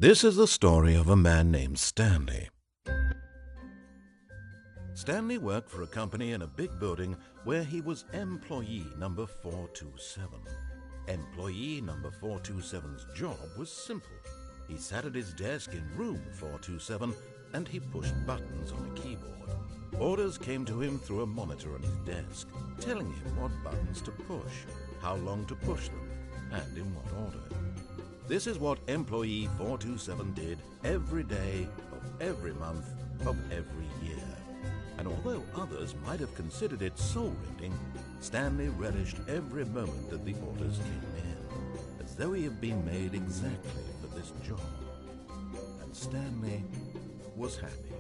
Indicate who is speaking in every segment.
Speaker 1: This is the story of a man named Stanley. Stanley worked for a company in a big building where he was employee number 427. Employee number 427's job was simple. He sat at his desk in room 427 and he pushed buttons on a keyboard. Orders came to him through a monitor on his desk, telling him what buttons to push, how long to push them, and in what order. This is what employee 427 did every day of every month of every year. And although others might have considered it soul-rending, Stanley relished every moment that the orders came in, as though he had been made exactly for this job. And Stanley was happy.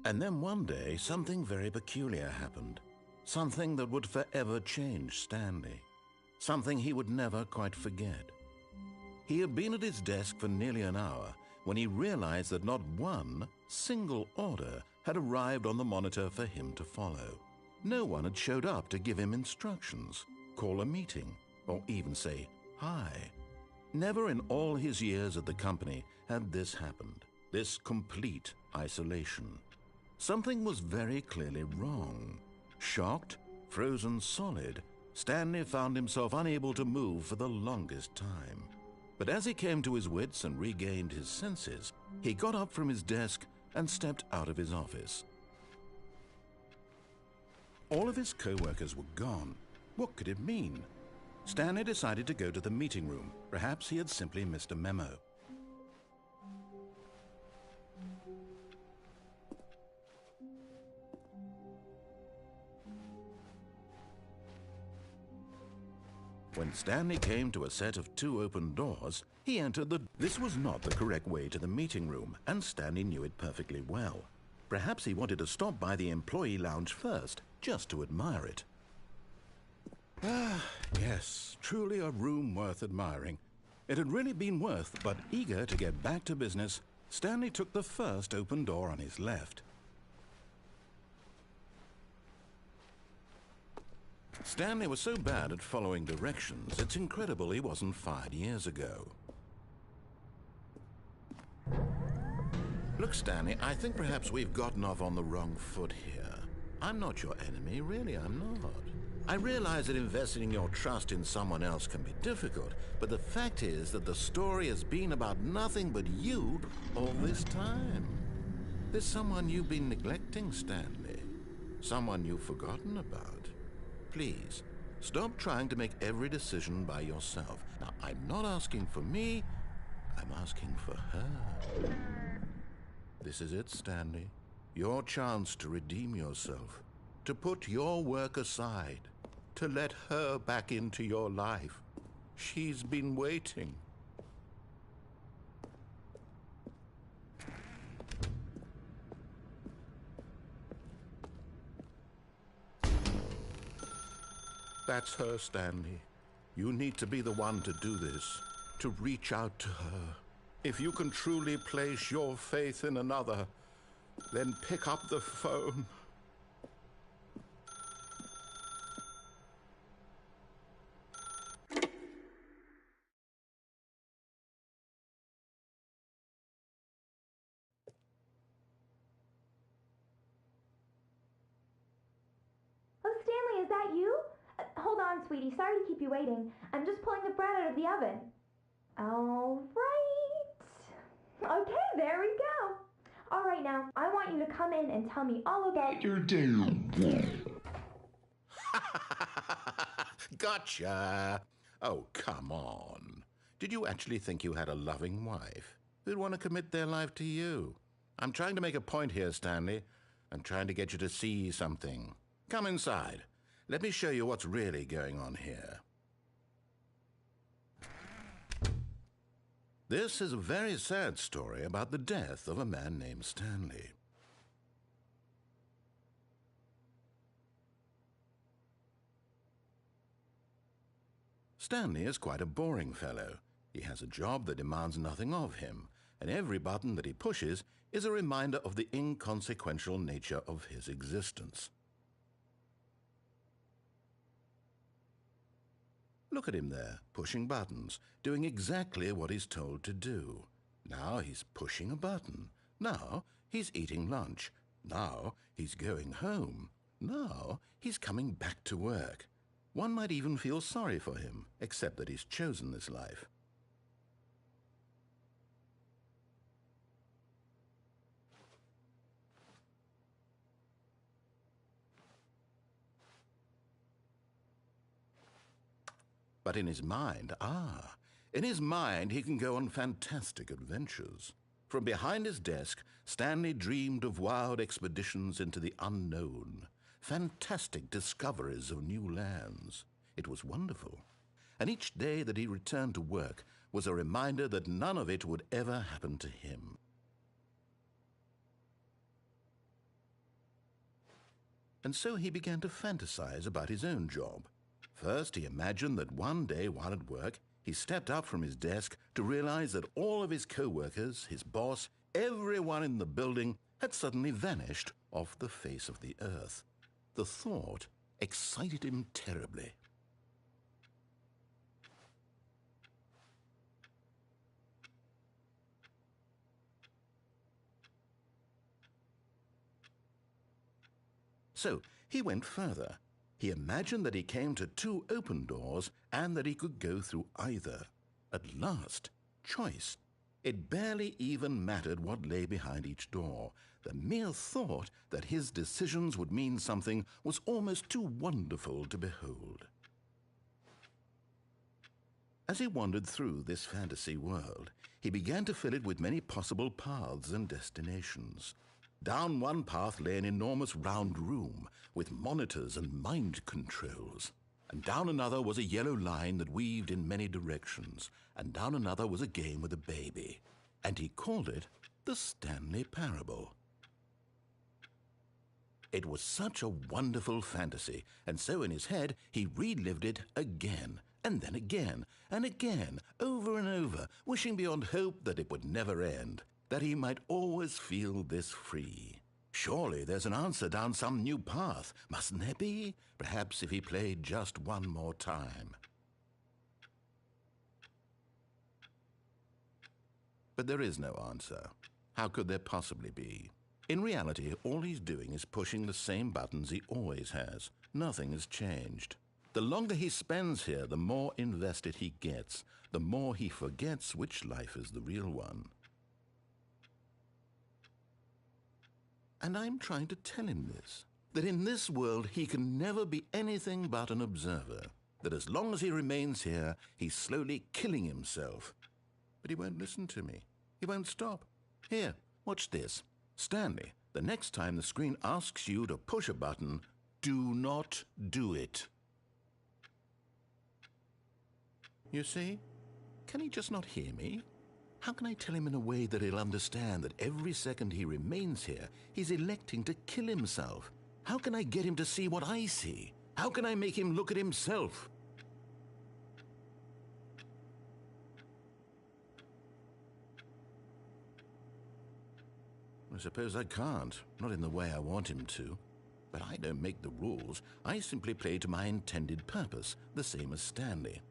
Speaker 1: And then one day, something very peculiar happened. Something that would forever change Stanley. Something he would never quite forget. He had been at his desk for nearly an hour when he realized that not one single order had arrived on the monitor for him to follow. No one had showed up to give him instructions, call a meeting, or even say hi. Never in all his years at the company had this happened, this complete isolation. Something was very clearly wrong. Shocked, frozen solid, Stanley found himself unable to move for the longest time. But as he came to his wits and regained his senses, he got up from his desk and stepped out of his office. All of his co-workers were gone. What could it mean? Stanley decided to go to the meeting room. Perhaps he had simply missed a memo. When Stanley came to a set of two open doors, he entered the... This was not the correct way to the meeting room, and Stanley knew it perfectly well. Perhaps he wanted to stop by the employee lounge first, just to admire it. Ah, yes, truly a room worth admiring. It had really been worth, but eager to get back to business, Stanley took the first open door on his left. Stanley was so bad at following directions, it's incredible he wasn't fired years ago. Look, Stanley, I think perhaps we've gotten off on the wrong foot here. I'm not your enemy, really, I'm not. I realize that investing your trust in someone else can be difficult, but the fact is that the story has been about nothing but you all this time. There's someone you've been neglecting, Stanley. Someone you've forgotten about. Please, stop trying to make every decision by yourself. Now, I'm not asking for me, I'm asking for her. This is it, Stanley. Your chance to redeem yourself, to put your work aside, to let her back into your life. She's been waiting. That's her, Stanley. You need to be the one to do this, to reach out to her. If you can truly place your faith in another, then pick up the phone.
Speaker 2: Oh, Stanley, is that you? Hold on, sweetie. Sorry to keep you waiting. I'm just pulling the bread out of the oven. All right. Okay, there we go. All right, now, I want you to come in and tell me all about your day.
Speaker 1: Gotcha. Oh, come on. Did you actually think you had a loving wife who'd want to commit their life to you? I'm trying to make a point here, Stanley. I'm trying to get you to see something. Come inside. Let me show you what's really going on here. This is a very sad story about the death of a man named Stanley. Stanley is quite a boring fellow. He has a job that demands nothing of him, and every button that he pushes is a reminder of the inconsequential nature of his existence. Look at him there, pushing buttons, doing exactly what he's told to do. Now he's pushing a button. Now he's eating lunch. Now he's going home. Now he's coming back to work. One might even feel sorry for him, except that he's chosen this life. But in his mind, in his mind he can go on fantastic adventures. From behind his desk, Stanley dreamed of wild expeditions into the unknown, fantastic discoveries of new lands. It was wonderful. And each day that he returned to work was a reminder that none of it would ever happen to him. And so he began to fantasize about his own job. First, he imagined that one day while at work, he stepped up from his desk to realize that all of his co-workers, his boss, everyone in the building had suddenly vanished off the face of the earth. The thought excited him terribly. So he went further. He imagined that he came to 2 open doors and that he could go through either. At last, choice. It barely even mattered what lay behind each door. The mere thought that his decisions would mean something was almost too wonderful to behold. As he wandered through this fantasy world, he began to fill it with many possible paths and destinations. Down one path lay an enormous round room with monitors and mind controls. And down another was a yellow line that weaved in many directions. And down another was a game with a baby. And he called it the Stanley Parable. It was such a wonderful fantasy, and so in his head he relived it again, and then again, and again, over and over, wishing beyond hope that it would never end, that he might always feel this free. Surely there's an answer down some new path, mustn't there be? Perhaps if he played just one more time. But there is no answer. How could there possibly be? In reality, all he's doing is pushing the same buttons he always has. Nothing has changed. The longer he spends here, the more invested he gets, the more he forgets which life is the real one. And I'm trying to tell him this, that in this world he can never be anything but an observer, that as long as he remains here, he's slowly killing himself. But he won't listen to me. He won't stop. Here, watch this. Stanley, the next time the screen asks you to push a button, do not do it. You see? Can he just not hear me? How can I tell him in a way that he'll understand that every second he remains here, he's electing to kill himself? How can I get him to see what I see? How can I make him look at himself? I suppose I can't, not in the way I want him to. But I don't make the rules. I simply play to my intended purpose, the same as Stanley.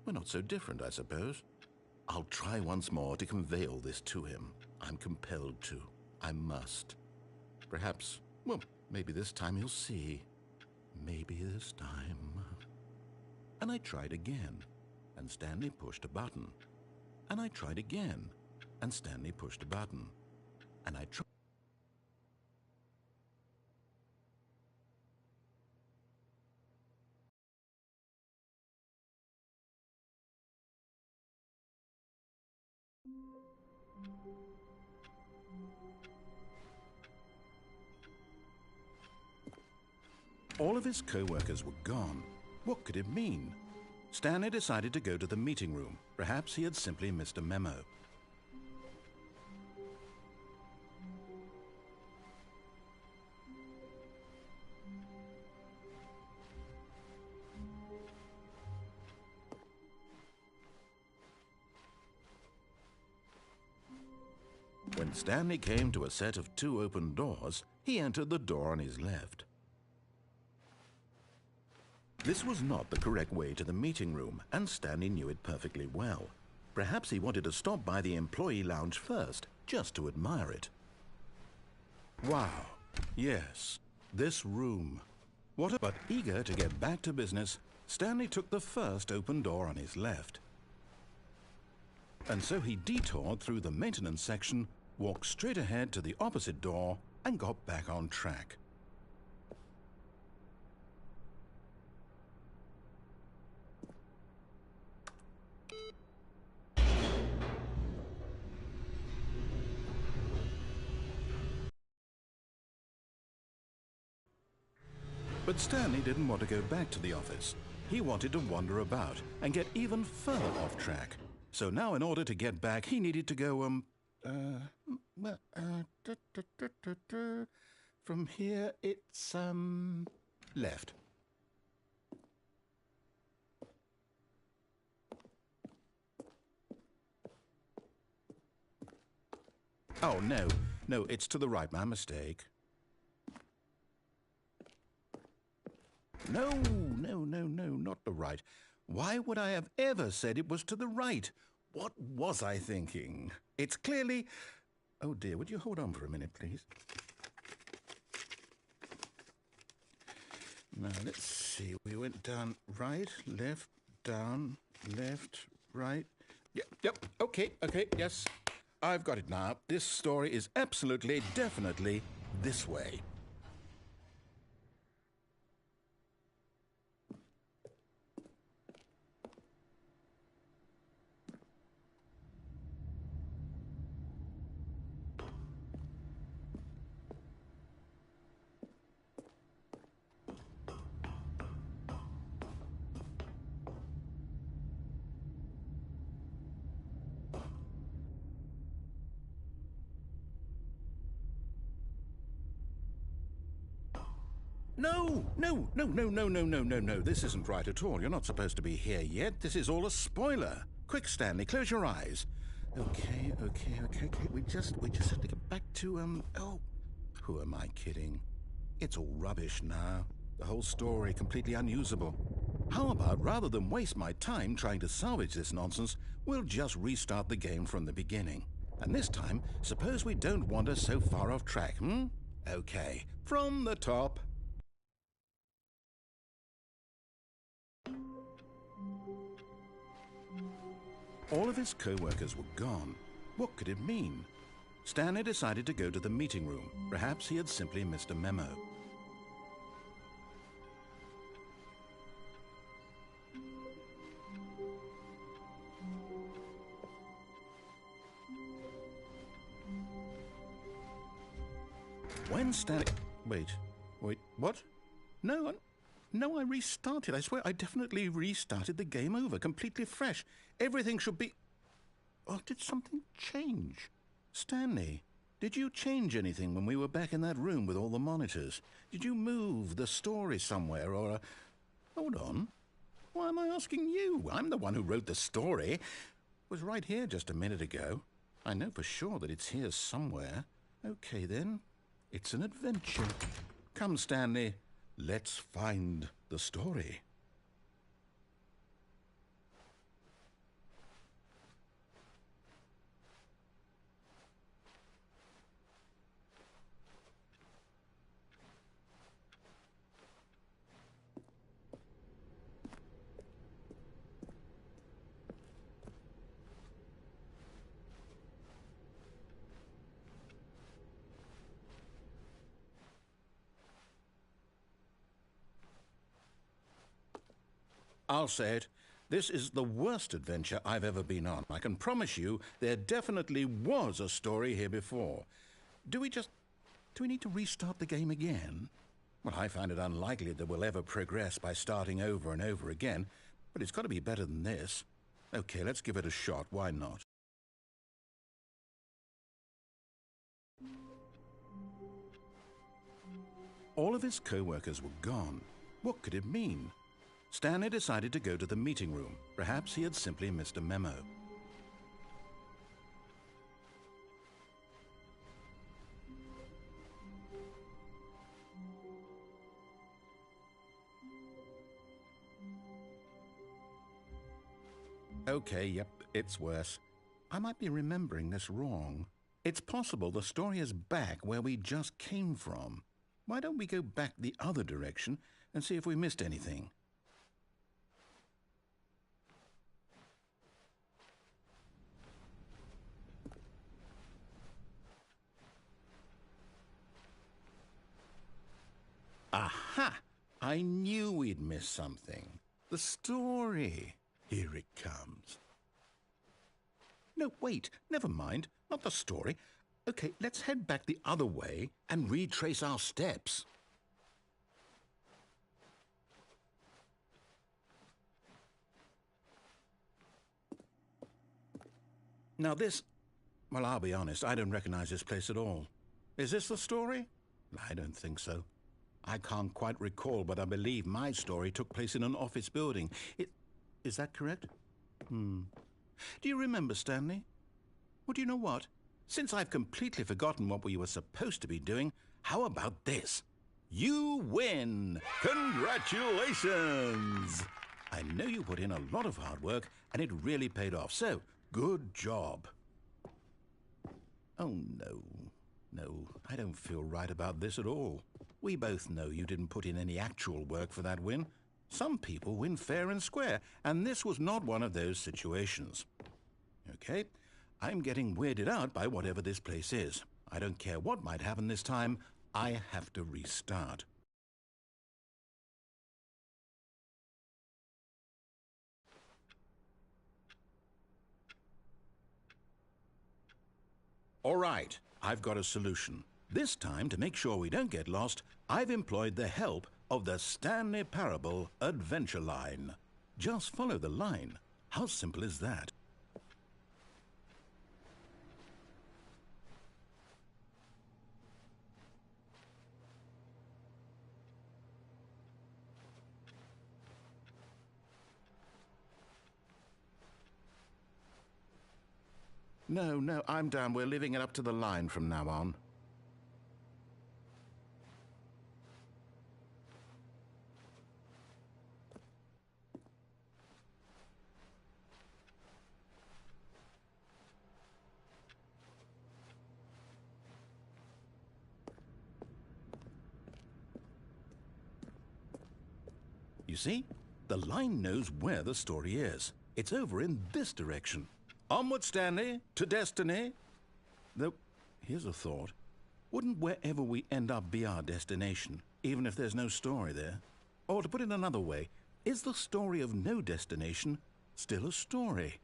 Speaker 1: We're not so different, I suppose. I'll try once more to convey all this to him. I'm compelled to. I must. Perhaps, well, maybe this time he'll see. Maybe this time. And I tried again, and Stanley pushed a button. And I tried again, and Stanley pushed a button. And I tried. All of his co-workers were gone. What could it mean? Stanley decided to go to the meeting room. Perhaps he had simply missed a memo. When Stanley came to a set of 2 open doors, he entered the door on his left. This was not the correct way to the meeting room, and Stanley knew it perfectly well. Perhaps he wanted to stop by the employee lounge first, just to admire it. Wow, yes, this room. But eager to get back to business, Stanley took the first open door on his left. And so he detoured through the maintenance section, walked straight ahead to the opposite door, and got back on track. But Stanley didn't want to go back to the office. He wanted to wander about and get even further off track. So now in order to get back, he needed to go, from here it's, left. Oh, no, it's to the right, my mistake. No, not the right. Why would I have ever said it was to the right? What was I thinking? It's clearly... Oh dear, would you hold on for a minute, please? Now, let's see. We went down right, left, down, left, right. Yep, okay, yes. I've got it now. This story is absolutely, definitely this way. No. This isn't right at all. You're not supposed to be here yet. This is all a spoiler. Quick, Stanley, close your eyes. Okay. We just have to get back to, oh, who am I kidding? It's all rubbish now. The whole story completely unusable. How about, rather than waste my time trying to salvage this nonsense, we'll just restart the game from the beginning. And this time, suppose we don't wander so far off track, Okay, from the top. All of his co-workers were gone. What could it mean? Stanley decided to go to the meeting room. Perhaps he had simply missed a memo. When Stanley... Wait, what? No, I restarted. I swear I definitely restarted the game over, completely fresh. Everything should be... Oh, did something change? Stanley, did you change anything when we were back in that room with all the monitors? Did you move the story somewhere or... Hold on. Why am I asking you? I'm the one who wrote the story. It was right here just a minute ago. I know for sure that it's here somewhere. Okay, then. It's an adventure. Come, Stanley. Let's find the story. I'll say it. This is the worst adventure I've ever been on. I can promise you there definitely was a story here before. Do we need to restart the game again? Well, I find it unlikely that we'll ever progress by starting over and over again, but it's got to be better than this. Okay, let's give it a shot. Why not? All of his co-workers were gone. What could it mean? Stanley decided to go to the meeting room. Perhaps he had simply missed a memo. Okay, yep, it's worse. I might be remembering this wrong. It's possible the story is back where we just came from. Why don't we go back the other direction and see if we missed anything? Aha! I knew we'd miss something. The story. Here it comes. No, wait, never mind. Not the story. Okay, let's head back the other way and retrace our steps. Now this... Well, I'll be honest, I don't recognize this place at all. Is this the story? I don't think so. I can't quite recall, but I believe my story took place in an office building. Is that correct? Do you remember, Stanley? Well, do you know what? Since I've completely forgotten what we were supposed to be doing, how about this? You win! Congratulations! I know you put in a lot of hard work, and it really paid off, so good job. Oh, no. No, I don't feel right about this at all. We both know you didn't put in any actual work for that win. Some people win fair and square, and this was not one of those situations. Okay, I'm getting weirded out by whatever this place is. I don't care what might happen this time. I have to restart. All right, I've got a solution. This time, to make sure we don't get lost, I've employed the help of the Stanley Parable Adventure Line. Just follow the line. How simple is that? No, I'm down. We're leaving it up to the line from now on. You see? The line knows where the story is. It's over in this direction. Onward, Stanley, to destiny. Though, here's a thought. Wouldn't wherever we end up be our destination, even if there's no story there? Or to put it another way, is the story of no destination still a story?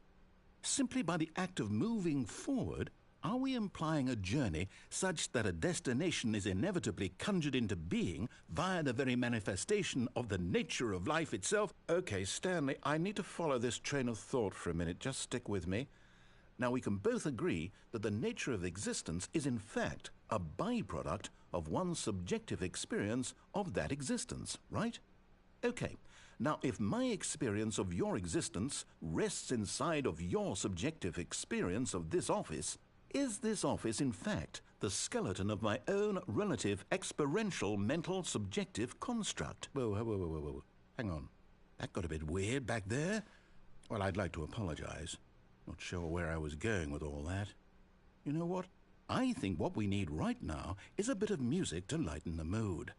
Speaker 1: Simply by the act of moving forward, are we implying a journey such that a destination is inevitably conjured into being via the very manifestation of the nature of life itself? Okay, Stanley, I need to follow this train of thought for a minute. Just stick with me. Now, we can both agree that the nature of existence is in fact a byproduct of one's subjective experience of that existence, right? Okay. Now, if my experience of your existence rests inside of your subjective experience of this office, is this office, in fact, the skeleton of my own relative experiential mental subjective construct? Whoa. Hang on. That got a bit weird back there. Well, I'd like to apologize. Not sure where I was going with all that. You know what? I think what we need right now is a bit of music to lighten the mood.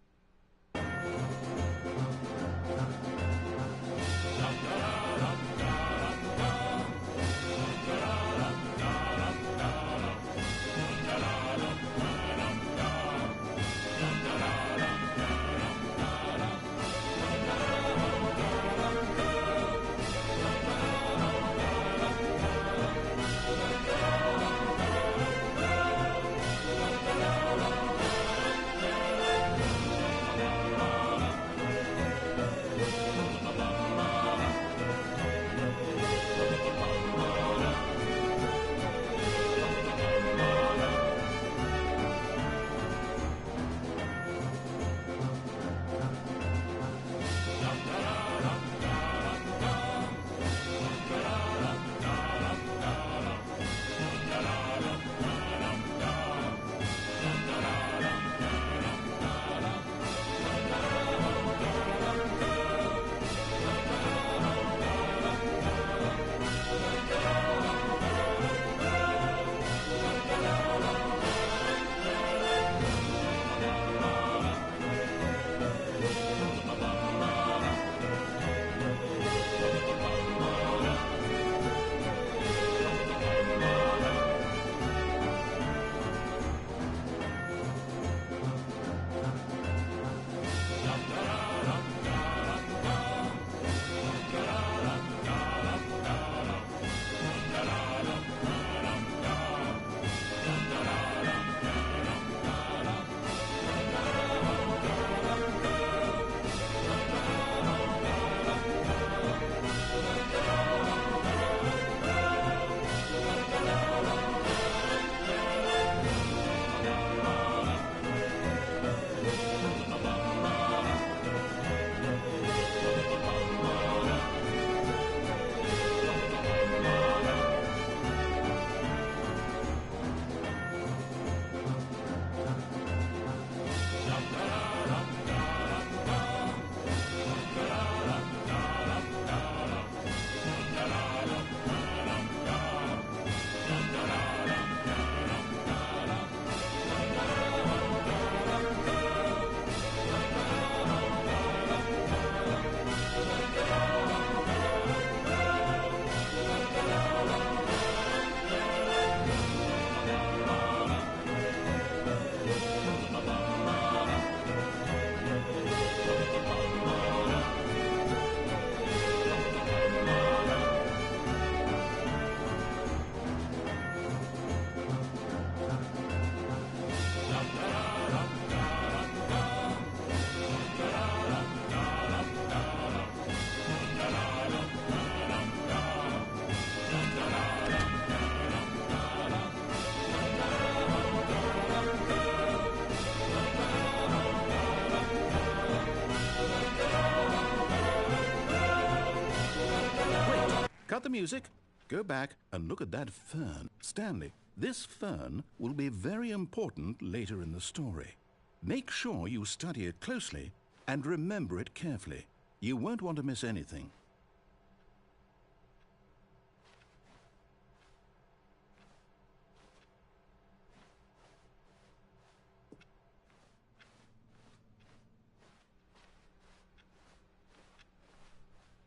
Speaker 1: Cut the music. Go back and look at that fern. Stanley, this fern will be very important later in the story. Make sure you study it closely and remember it carefully. You won't want to miss anything.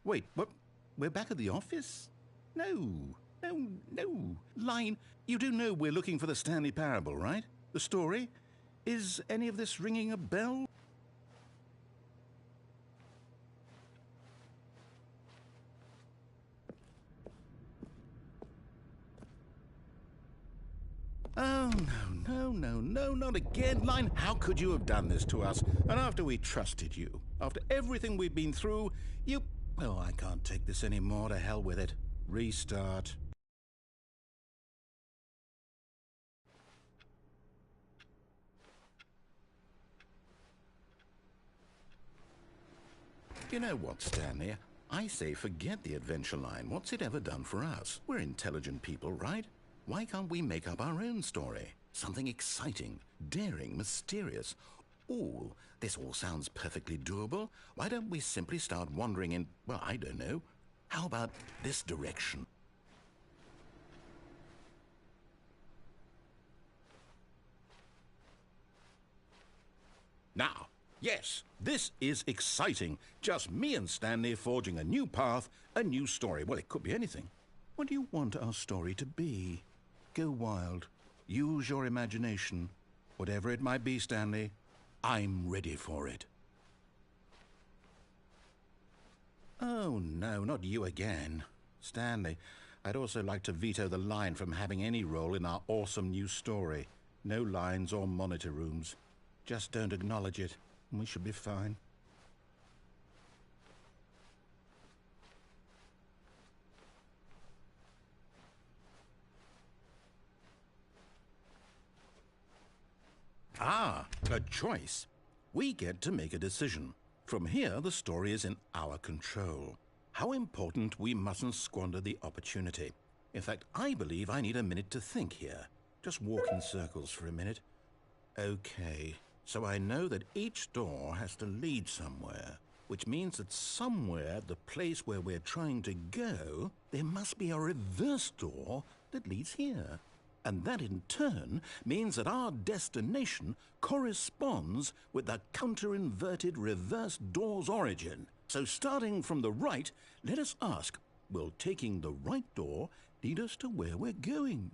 Speaker 1: Wait, what? We're back at the office? No. Line, you do know we're looking for the Stanley Parable, right? The story? Is any of this ringing a bell? Oh, no, not again. Line, how could you have done this to us? And after we trusted you, after everything we've been through, you... Oh, I can't take this anymore. To hell with it. Restart. You know what, Stanley? I say forget the adventure line. What's it ever done for us? We're intelligent people, right? Why can't we make up our own story? Something exciting, daring, mysterious. Ooh, this all sounds perfectly doable. Why don't we simply start wandering in, well, I don't know. How about this direction? Now, yes, this is exciting. Just me and Stanley forging a new path, a new story. Well, it could be anything. What do you want our story to be? Go wild. Use your imagination. Whatever it might be, Stanley, I'm ready for it. Oh, no, not you again. Stanley, I'd also like to veto the line from having any role in our awesome new story. No lines or monitor rooms. Just don't acknowledge it, and we should be fine. Ah, a choice. We get to make a decision. From here, the story is in our control. How important we mustn't squander the opportunity. In fact, I believe I need a minute to think here. Just walk in circles for a minute. Okay, so I know that each door has to lead somewhere, which means that somewhere, the place where we're trying to go, there must be a reverse door that leads here. And that in turn means that our destination corresponds with the counter-inverted reverse door's origin. So starting from the right, let us ask, will taking the right door lead us to where we're going?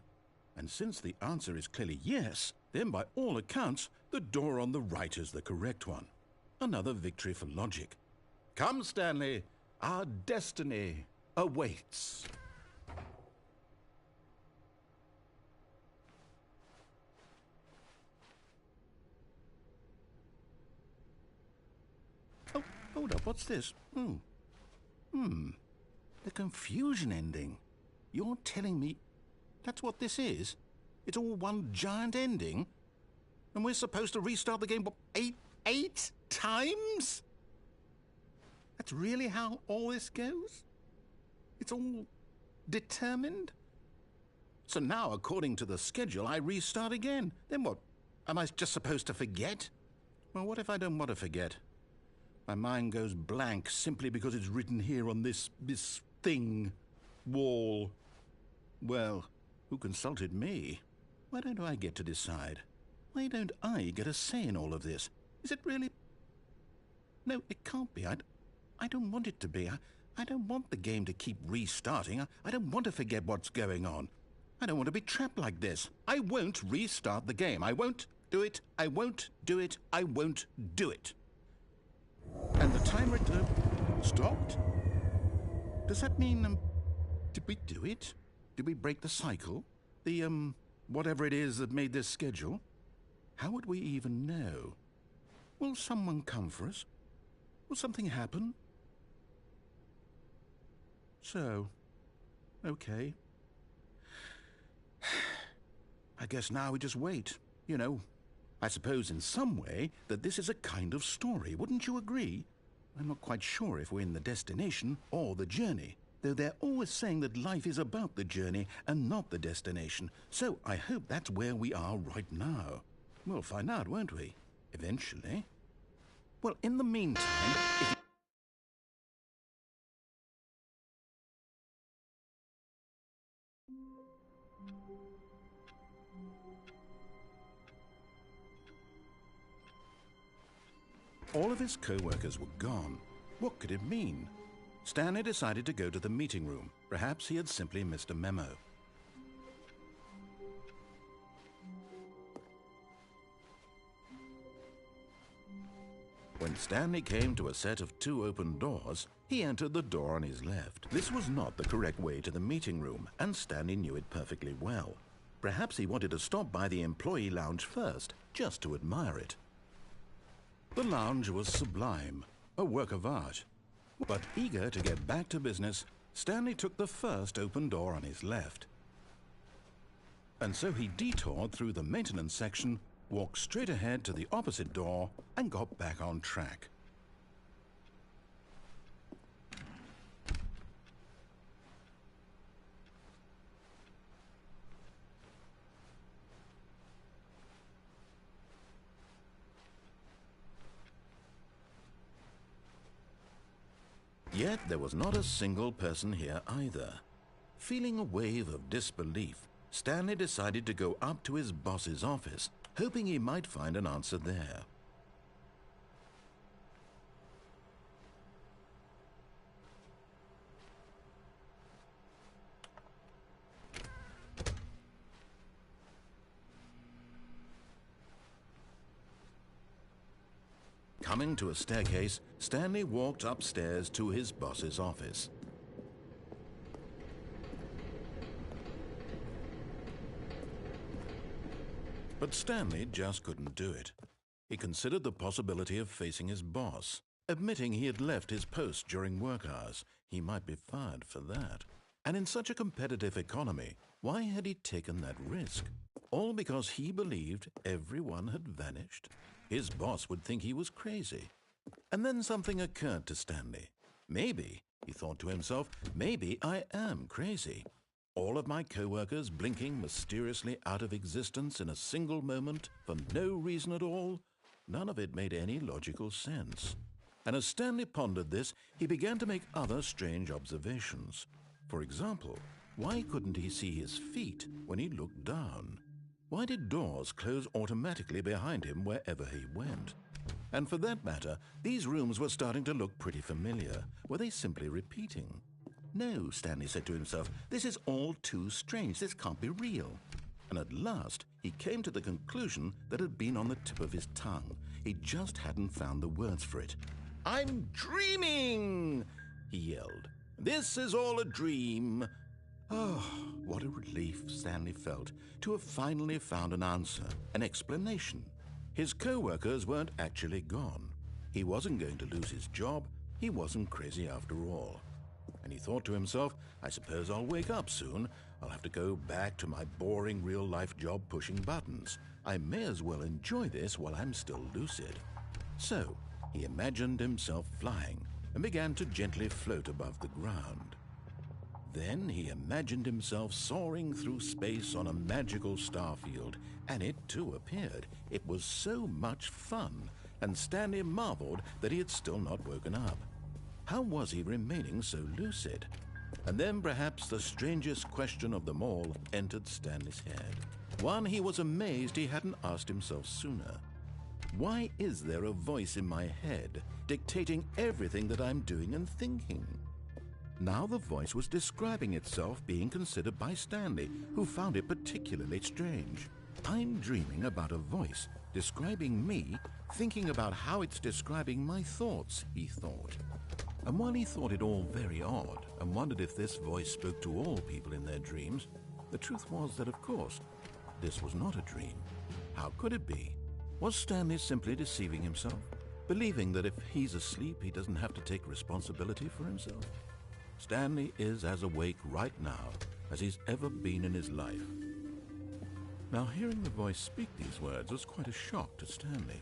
Speaker 1: And since the answer is clearly yes, then by all accounts, the door on the right is the correct one. Another victory for logic. Come, Stanley, our destiny awaits. Oh, hold up, what's this? The confusion ending. You're telling me that's what this is? It's all one giant ending? And we're supposed to restart the game, what, eight times? That's really how all this goes? It's all determined? So now, according to the schedule, I restart again. Then what? Am I just supposed to forget? Well, what if I don't want to forget? My mind goes blank simply because it's written here on this thing, wall. Well, who consulted me? Why don't I get to decide? Why don't I get a say in all of this? Is it really... No, it can't be. I don't want it to be. I don't want the game to keep restarting. I don't want to forget what's going on. I don't want to be trapped like this. I won't restart the game. I won't do it. I won't do it. I won't do it. And the timer stopped? Does that mean, did we do it? Did we break the cycle? The, whatever it is that made this schedule? How would we even know? Will someone come for us? Will something happen? So, okay. I guess now we just wait, you know. I suppose in some way that this is a kind of story, wouldn't you agree? I'm not quite sure if we're in the destination or the journey. though they're always saying that life is about the journey and not the destination. So I hope that's where we are right now. We'll find out, won't we? Eventually. Well, in the meantime, if... All of his co-workers were gone. What could it mean? Stanley decided to go to the meeting room. Perhaps he had simply missed a memo. When Stanley came to a set of 2 open doors, he entered the door on his left. This was not the correct way to the meeting room, and Stanley knew it perfectly well. Perhaps he wanted to stop by the employee lounge first, just to admire it. The lounge was sublime, a work of art. But eager to get back to business, Stanley took the first open door on his left. And so he detoured through the maintenance section, walked straight ahead to the opposite door, and got back on track. Yet there was not a single person here either. Feeling a wave of disbelief, Stanley decided to go up to his boss's office, hoping he might find an answer there. Coming to a staircase, Stanley walked upstairs to his boss's office. But Stanley just couldn't do it. He considered the possibility of facing his boss. Admitting he had left his post during work hours, he might be fired for that. And in such a competitive economy, why had he taken that risk? All because he believed everyone had vanished? His boss would think he was crazy. And then something occurred to Stanley. Maybe, he thought to himself, maybe I am crazy. All of my co-workers blinking mysteriously out of existence in a single moment for no reason at all? None of it made any logical sense. And as Stanley pondered this, he began to make other strange observations. For example, why couldn't he see his feet when he looked down? Why did doors close automatically behind him wherever he went? And for that matter, these rooms were starting to look pretty familiar. Were they simply repeating? No, Stanley said to himself, this is all too strange. This can't be real. And at last, he came to the conclusion that had been on the tip of his tongue. He just hadn't found the words for it. "I'm dreaming!" he yelled. "This is all a dream." Oh, what a relief Stanley felt to have finally found an answer, an explanation. His co-workers weren't actually gone. He wasn't going to lose his job. He wasn't crazy after all. And he thought to himself, I suppose I'll wake up soon. I'll have to go back to my boring real-life job pushing buttons. I may as well enjoy this while I'm still lucid. So he imagined himself flying and began to gently float above the ground. Then he imagined himself soaring through space on a magical starfield, and it too appeared. It was so much fun, and Stanley marveled that he had still not woken up. How was he remaining so lucid? And then perhaps the strangest question of them all entered Stanley's head. One he was amazed he hadn't asked himself sooner. Why is there a voice in my head dictating everything that I'm doing and thinking? Now the voice was describing itself being considered by Stanley, who found it particularly strange. I'm dreaming about a voice describing me, thinking about how it's describing my thoughts, he thought. And while he thought it all very odd and wondered if this voice spoke to all people in their dreams, the truth was that, of course, this was not a dream. How could it be? Was Stanley simply deceiving himself, believing that if he's asleep, he doesn't have to take responsibility for himself? Stanley is as awake right now as he's ever been in his life. Now, hearing the voice speak these words was quite a shock to Stanley.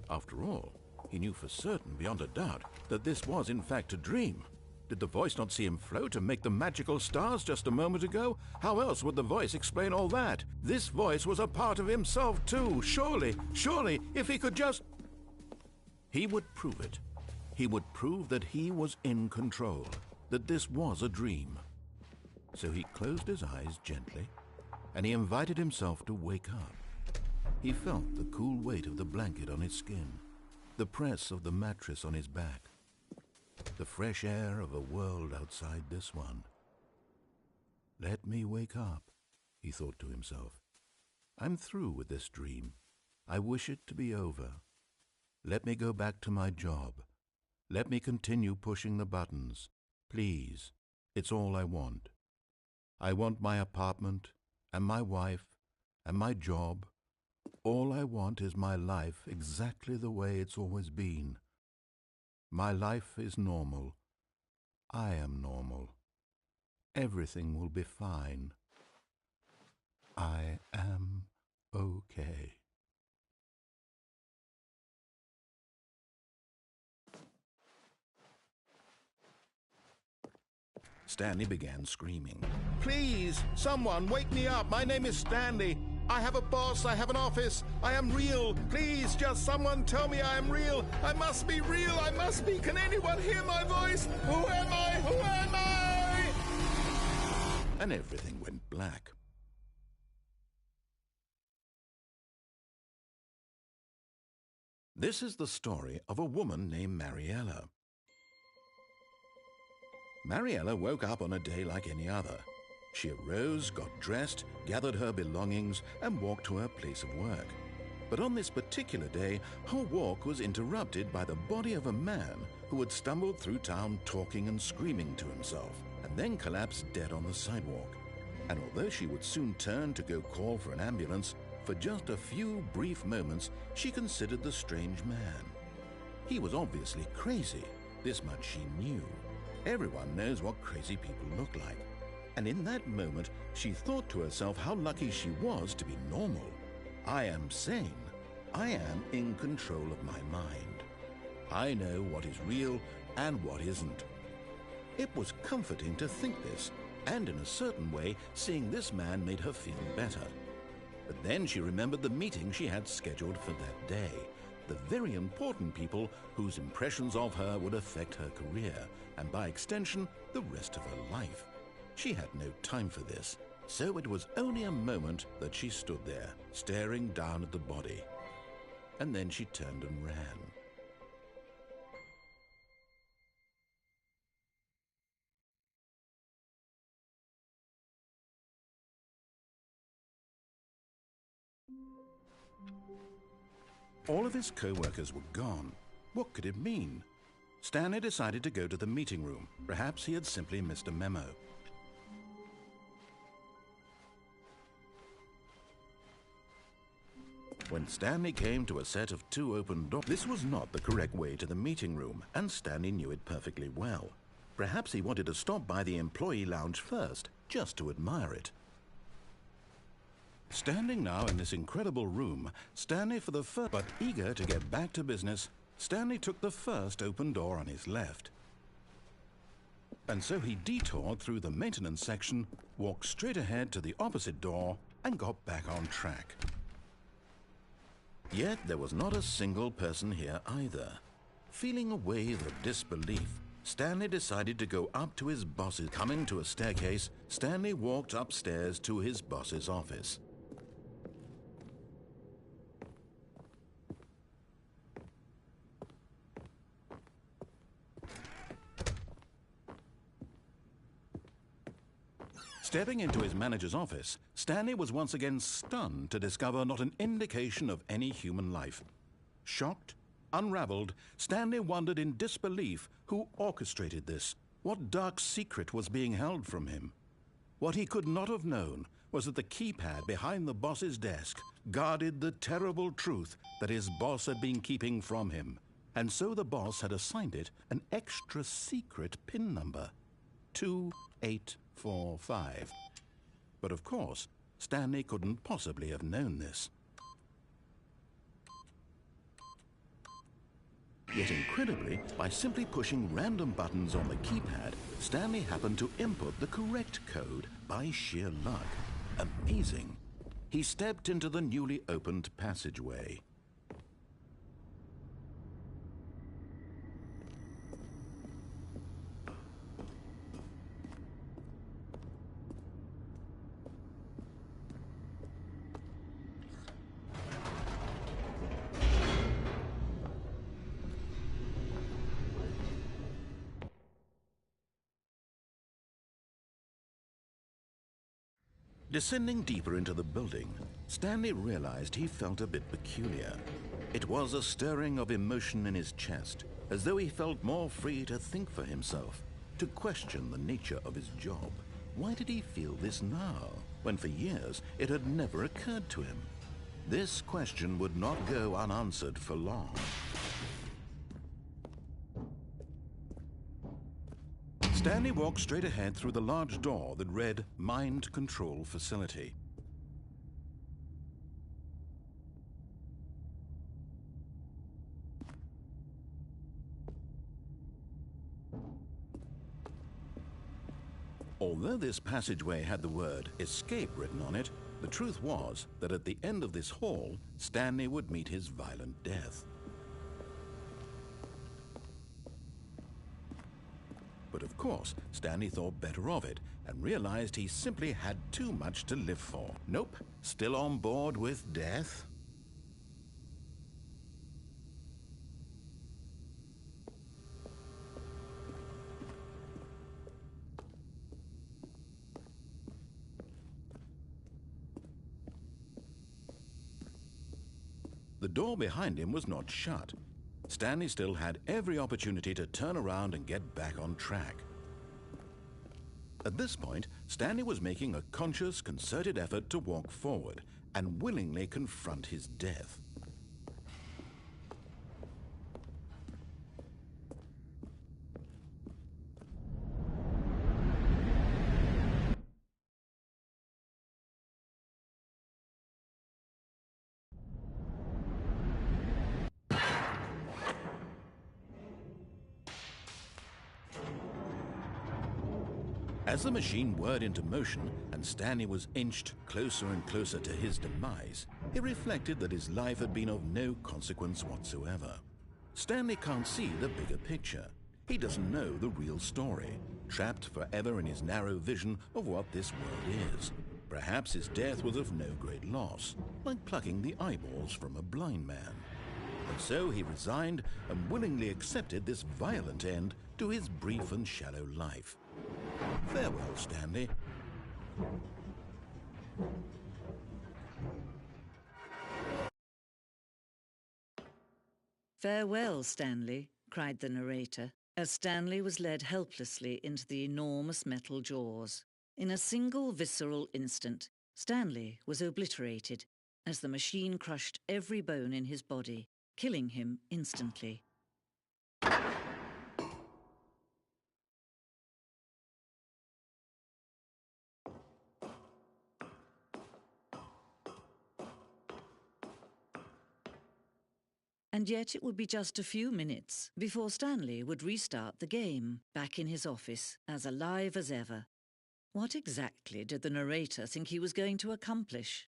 Speaker 1: After all, he knew for certain, beyond a doubt, that this was in fact a dream. Did the voice not see him float and make the magical stars just a moment ago? How else would the voice explain all that? This voice was a part of himself too. Surely, if he could just... He would prove it. He would prove that he was in control, that this was a dream. So he closed his eyes gently, and he invited himself to wake up. He felt the cool weight of the blanket on his skin, the press of the mattress on his back, the fresh air of a world outside this one. Let me wake up, he thought to himself. I'm through with this dream. I wish it to be over. Let me go back to my job. Let me continue pushing the buttons. Please, it's all I want. I want my apartment, and my wife, and my job. All I want is my life exactly the way it's always been. My life is normal. I am normal. Everything will be fine. I am okay. Stanley began screaming. Please, someone, wake me up. My name is Stanley. I have a boss. I have an office. I am real. Please, just someone tell me I am real. I must be real. I must be. Can anyone hear my voice? Who am I? Who am I? And everything went black. This is the story of a woman named Mariella. Mariella woke up on a day like any other. She arose, got dressed, gathered her belongings, and walked to her place of work. But on this particular day, her walk was interrupted by the body of a man who had stumbled through town talking and screaming to himself, and then collapsed dead on the sidewalk. And although she would soon turn to go call for an ambulance, for just a few brief moments she considered the strange man. He was obviously crazy. This much she knew. Everyone knows what crazy people look like. And in that moment, she thought to herself how lucky she was to be normal. I am sane. I am in control of my mind. I know what is real and what isn't. It was comforting to think this, and in a certain way, seeing this man made her feel better. But then she remembered the meeting she had scheduled for that day. The very important people whose impressions of her would affect her career, and by extension, the rest of her life. She had no time for this, so it was only a moment that she stood there, staring down at the body. And then she turned and ran. All of his co-workers were gone. What could it mean? Stanley decided to go to the meeting room. Perhaps he had simply missed a memo. When Stanley came to a set of 2 open doors, this was not the correct way to the meeting room, and Stanley knew it perfectly well. Perhaps he wanted to stop by the employee lounge first, just to admire it. Standing now in this incredible room, Stanley for the first, but eager to get back to business, Stanley took the first open door on his left. And so he detoured through the maintenance section, walked straight ahead to the opposite door, and got back on track. Yet there was not a single person here either. Feeling a wave of disbelief, Stanley decided to go up to his boss's. Coming to a staircase, Stanley walked upstairs to his boss's office. Stepping into his manager's office, Stanley was once again stunned to discover not an indication of any human life. Shocked, unraveled, Stanley wondered in disbelief who orchestrated this. What dark secret was being held from him? What he could not have known was that the keypad behind the boss's desk guarded the terrible truth that his boss had been keeping from him. And so the boss had assigned it an extra secret PIN number, 2845. But of course, Stanley couldn't possibly have known this. Yet incredibly, by simply pushing random buttons on the keypad, Stanley happened to input the correct code by sheer luck. Amazing. He stepped into the newly opened passageway. Descending deeper into the building, Stanley realized he felt a bit peculiar. It was a stirring of emotion in his chest, as though he felt more free to think for himself, to question the nature of his job. Why did he feel this now, when for years it had never occurred to him? This question would not go unanswered for long. Stanley walked straight ahead through the large door that read Mind Control Facility. Although this passageway had the word Escape written on it, the truth was that at the end of this hall, Stanley would meet his violent death. But of course, Stanley thought better of it and realized he simply had too much to live for. Nope, still on board with death? The door behind him was not shut. Stanley still had every opportunity to turn around and get back on track. At this point, Stanley was making a conscious, concerted effort to walk forward and willingly confront his death. As the machine whirred into motion and Stanley was inched closer and closer to his demise, he reflected that his life had been of no consequence whatsoever. Stanley can't see the bigger picture. He doesn't know the real story, trapped forever in his narrow vision of what this world is. Perhaps his death was of no great loss, like plucking the eyeballs from a blind man. And so he resigned and willingly accepted this violent end to his brief and shallow life. Farewell, Stanley.
Speaker 3: "Farewell, Stanley," cried the narrator, as Stanley was led helplessly into the enormous metal jaws. In a single visceral instant, Stanley was obliterated as the machine crushed every bone in his body, killing him instantly. And yet it would be just a few minutes before Stanley would restart the game, back in his office, as alive as ever. What exactly did the narrator think he was going to accomplish?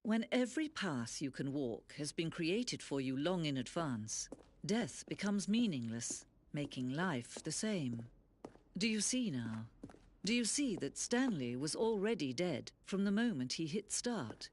Speaker 3: When every path you can walk has been created for you long in advance, death becomes meaningless, making life the same. Do you see now? Do you see that Stanley was already dead from the moment he hit start?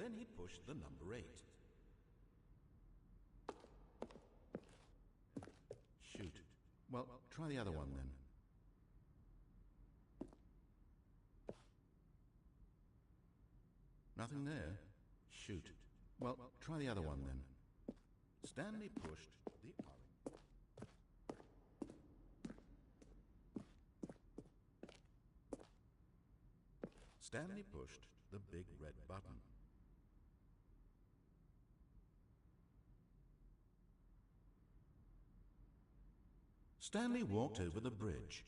Speaker 1: Then he pushed the number 8. Shoot. Well, try the other one then. Nothing there? Shoot. Well, try the other one then. Stanley pushed the orange. Stanley pushed the big red button. Stanley walked over the bridge.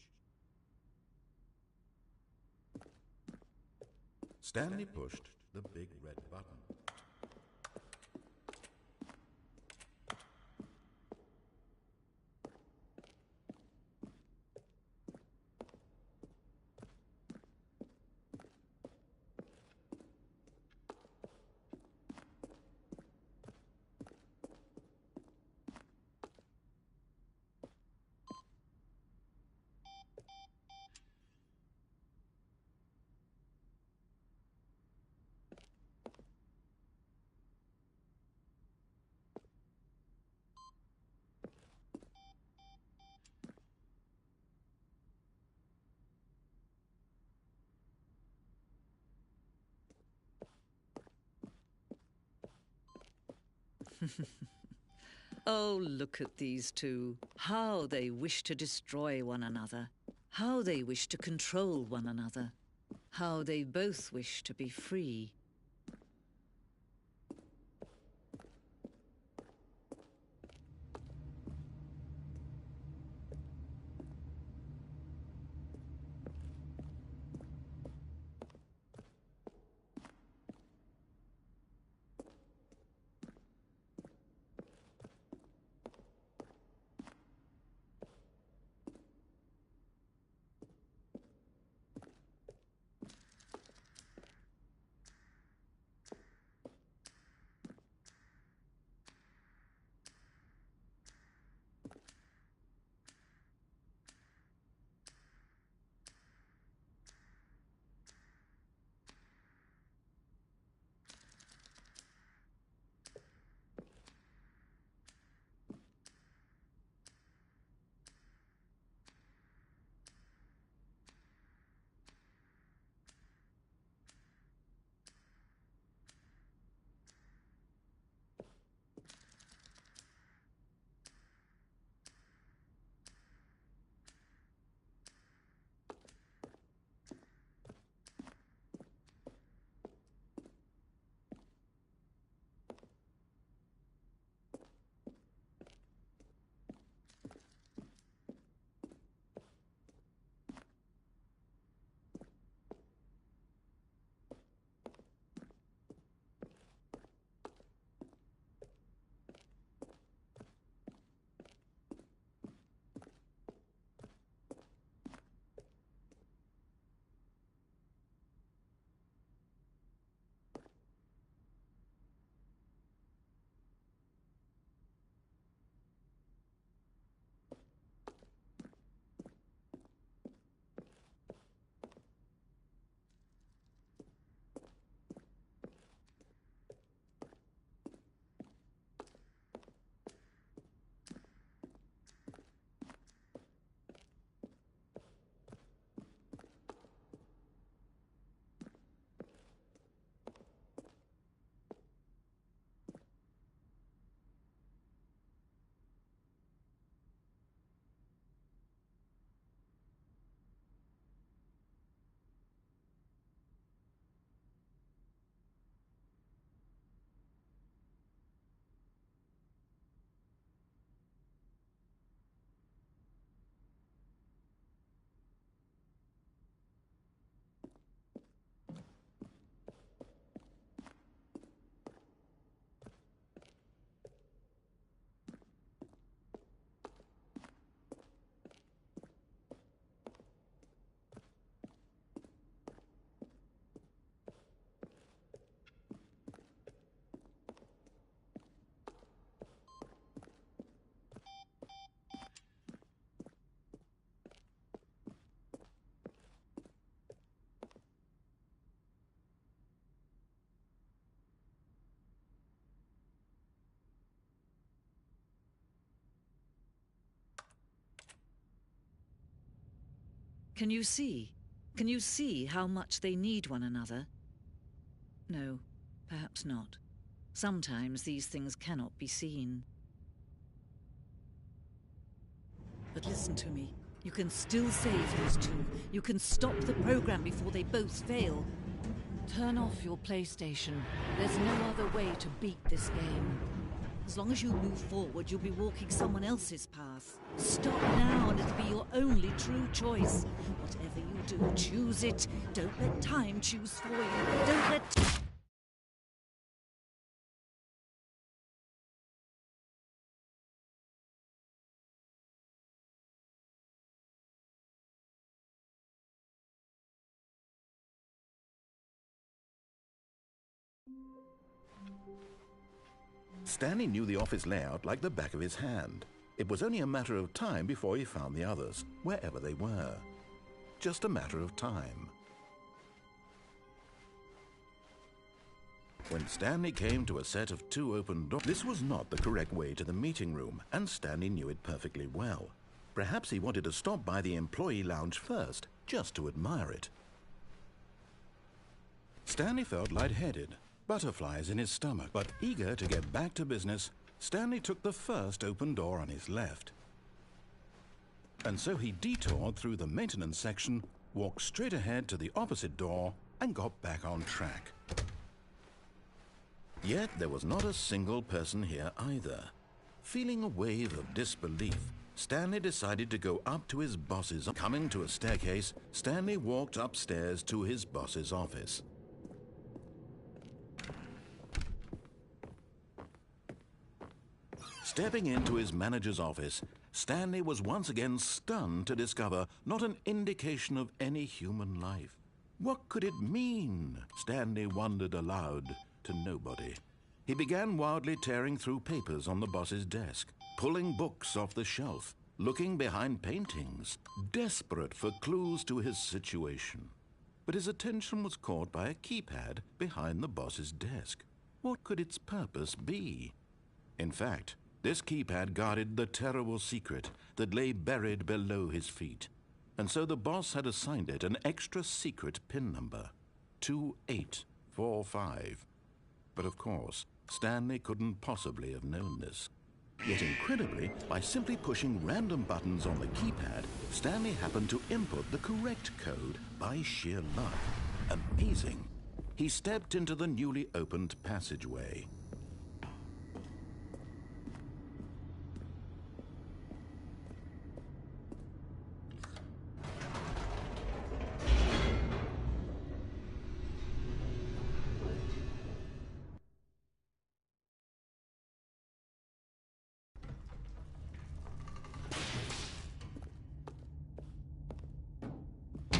Speaker 1: Stanley pushed the big red button.
Speaker 3: Oh, look at these two. How they wish to destroy one another. How they wish to control one another. How they both wish to be free. Can you see? Can you see how much they need one another? No, perhaps not. Sometimes these things cannot be seen. But listen to me. You can still save those two. You can stop the program before they both fail. Turn off your PlayStation. There's no other way to beat this game. As long as you move forward, you'll be walking someone else's path. Stop now and it'll be your only true choice. Whatever you do, choose it. Don't let time choose for you. Don't let...
Speaker 1: Stanley knew the office layout like the back of his hand. It was only a matter of time before he found the others, wherever they were. Just a matter of time. When Stanley came to a set of 2 open doors, this was not the correct way to the meeting room, and Stanley knew it perfectly well. Perhaps he wanted to stop by the employee lounge first, just to admire it. Stanley felt lightheaded, butterflies in his stomach, but eager to get back to business, Stanley took the first open door on his left. And so he detoured through the maintenance section, walked straight ahead to the opposite door, and got back on track. Yet there was not a single person here either. Feeling a wave of disbelief, Stanley decided to go up to his boss's. Coming to a staircase, Stanley walked upstairs to his boss's office. Stepping into his manager's office, Stanley was once again stunned to discover not an indication of any human life. What could it mean? Stanley wondered aloud to nobody. He began wildly tearing through papers on the boss's desk, pulling books off the shelf, looking behind paintings, desperate for clues to his situation. But his attention was caught by a keypad behind the boss's desk. What could its purpose be? In fact, this keypad guarded the terrible secret that lay buried below his feet. And so the boss had assigned it an extra secret PIN number, 2845. But of course, Stanley couldn't possibly have known this. Yet incredibly, by simply pushing random buttons on the keypad, Stanley happened to input the correct code by sheer luck. Amazing. He stepped into the newly opened passageway.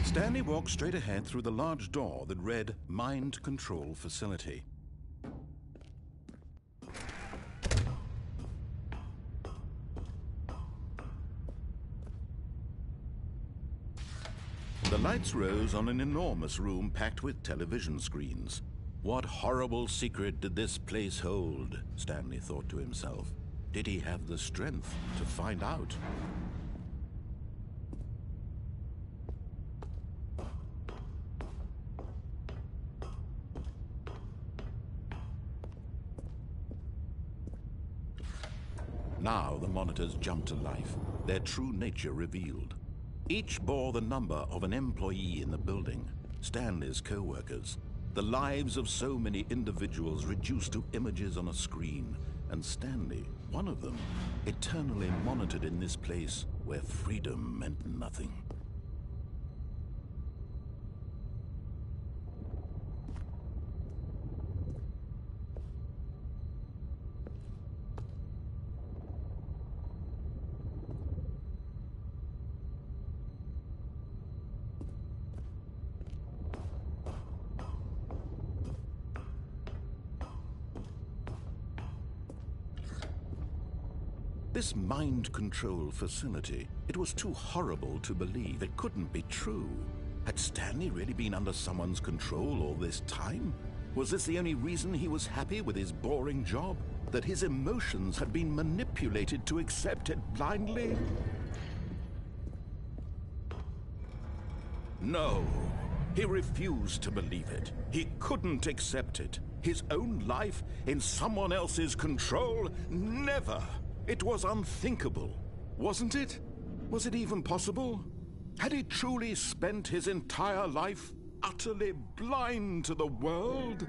Speaker 1: Stanley walked straight ahead through the large door that read Mind Control Facility. The lights rose on an enormous room packed with television screens. What horrible secret did this place hold? Stanley thought to himself. Did he have the strength to find out? Now the monitors jumped to life, their true nature revealed. Each bore the number of an employee in the building, Stanley's co-workers. The lives of so many individuals reduced to images on a screen, and Stanley, one of them, eternally monitored in this place where freedom meant nothing. This mind control facility, it was too horrible to believe. It couldn't be true. Had Stanley really been under someone's control all this time? Was this the only reason he was happy with his boring job? That his emotions had been manipulated to accept it blindly? No. He refused to believe it. He couldn't accept it. His own life in someone else's control? Never. It was unthinkable. Wasn't it? Was it even possible? Had he truly spent his entire life utterly blind to the world?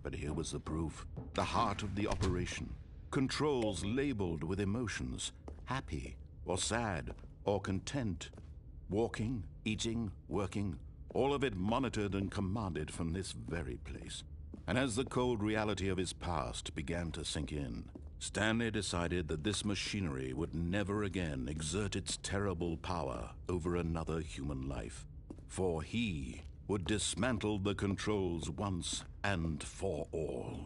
Speaker 1: But here was the proof. The heart of the operation. Controls labeled with emotions. Happy, or sad, or content. Walking, eating, working, all of it monitored and commanded from this very place. And as the cold reality of his past began to sink in, Stanley decided that this machinery would never again exert its terrible power over another human life. For he would dismantle the controls once and for all.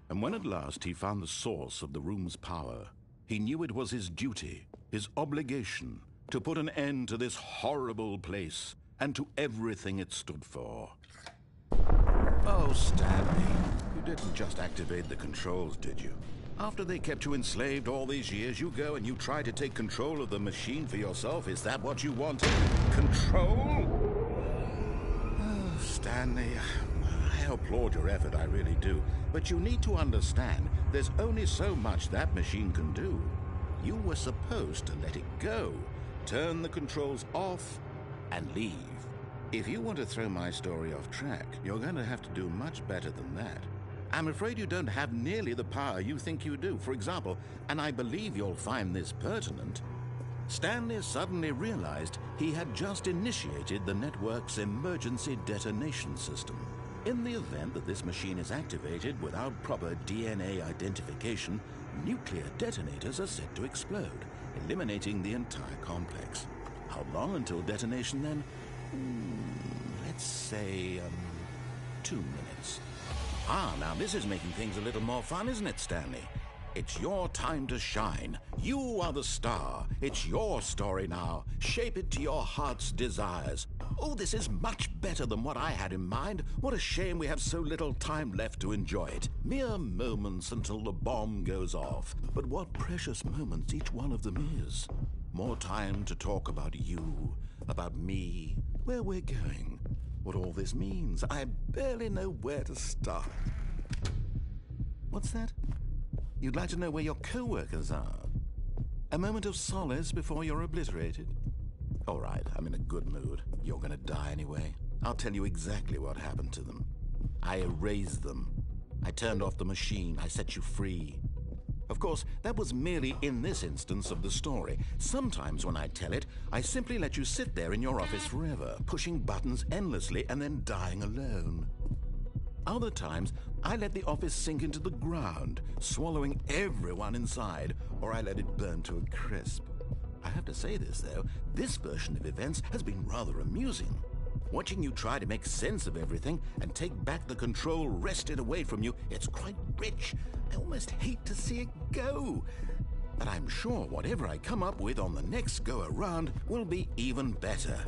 Speaker 1: And when at last he found the source of the room's power, he knew it was his duty, his obligation, to put an end to this horrible place and to everything it stood for. Oh, Stanley, you didn't just activate the controls, did you? After they kept you enslaved all these years, you go and you try to take control of the machine for yourself. Is that what you wanted? Control? Oh, Stanley, I applaud your effort, I really do. But you need to understand, there's only so much that machine can do. You were supposed to let it go, turn the controls off, and leave. If you want to throw my story off track, you're going to have to do much better than that. I'm afraid you don't have nearly the power you think you do. For example, and I believe you'll find this pertinent, Stanley suddenly realized he had just initiated the network's emergency detonation system. In the event that this machine is activated without proper DNA identification, nuclear detonators are said to explode, eliminating the entire complex. How long until detonation then? Let's say, 2 minutes. Ah, now this is making things a little more fun, isn't it, Stanley? It's your time to shine. You are the star. It's your story now. Shape it to your heart's desires. Oh, this is much better than what I had in mind. What a shame we have so little time left to enjoy it. Mere moments until the bomb goes off. But what precious moments each one of them is. More time to talk about you, about me, where we're going, what all this means. I barely know where to start. What's that? You'd like to know where your co-workers are? A moment of solace before you're obliterated? All right, I'm in a good mood. You're gonna die anyway. I'll tell you exactly what happened to them. I erased them. I turned off the machine. I set you free. Of course, that was merely in this instance of the story. Sometimes when I tell it, I simply let you sit there in your office forever, pushing buttons endlessly and then dying alone. Other times, I let the office sink into the ground, swallowing everyone inside, or I let it burn to a crisp. I have to say this, though, this version of events has been rather amusing. Watching you try to make sense of everything and take back the control wrested away from you, it's quite rich. I almost hate to see it go. But I'm sure whatever I come up with on the next go-around will be even better.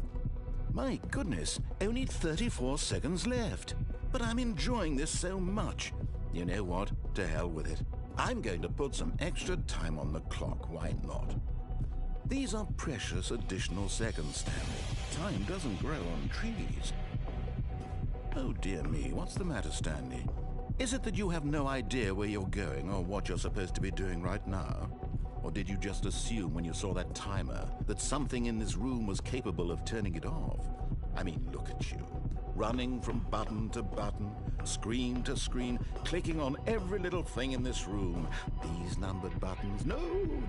Speaker 1: My goodness, only 34 seconds left. But I'm enjoying this so much. You know what? To hell with it. I'm going to put some extra time on the clock, why not? These are precious additional seconds, Stanley. Time doesn't grow on trees. Oh dear me, what's the matter, Stanley? Is it that you have no idea where you're going or what you're supposed to be doing right now? Or did you just assume when you saw that timer that something in this room was capable of turning it off? I mean, look at you. Running from button to button, screen to screen, clicking on every little thing in this room. These numbered buttons, no,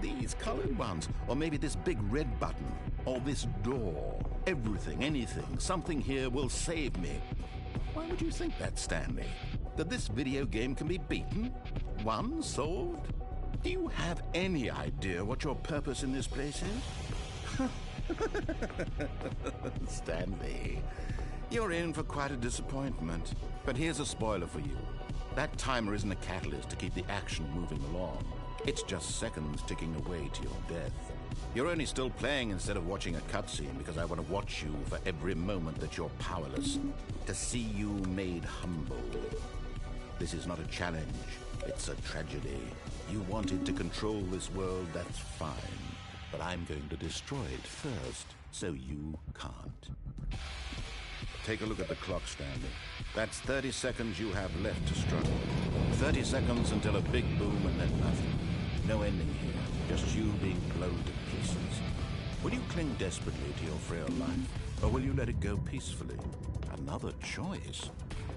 Speaker 1: these colored ones. Or maybe this big red button, or this door. Everything, anything, something here will save me. Why would you think that, Stanley? That this video game can be beaten? Won? Solved? Do you have any idea what your purpose in this place is? Stanley, you're in for quite a disappointment. But here's a spoiler for you. That timer isn't a catalyst to keep the action moving along. It's just seconds ticking away to your death. You're only still playing instead of watching a cutscene because I want to watch you for every moment that you're powerless, to see you made humble. This is not a challenge, it's a tragedy. You wanted to control this world, that's fine. But I'm going to destroy it first, so you can't. Take a look at the clock, Stanley. That's 30 seconds you have left to struggle. 30 seconds until a big boom and then nothing. No ending here, just you being blown to pieces. Will you cling desperately to your frail life, or will you let it go peacefully? Another choice.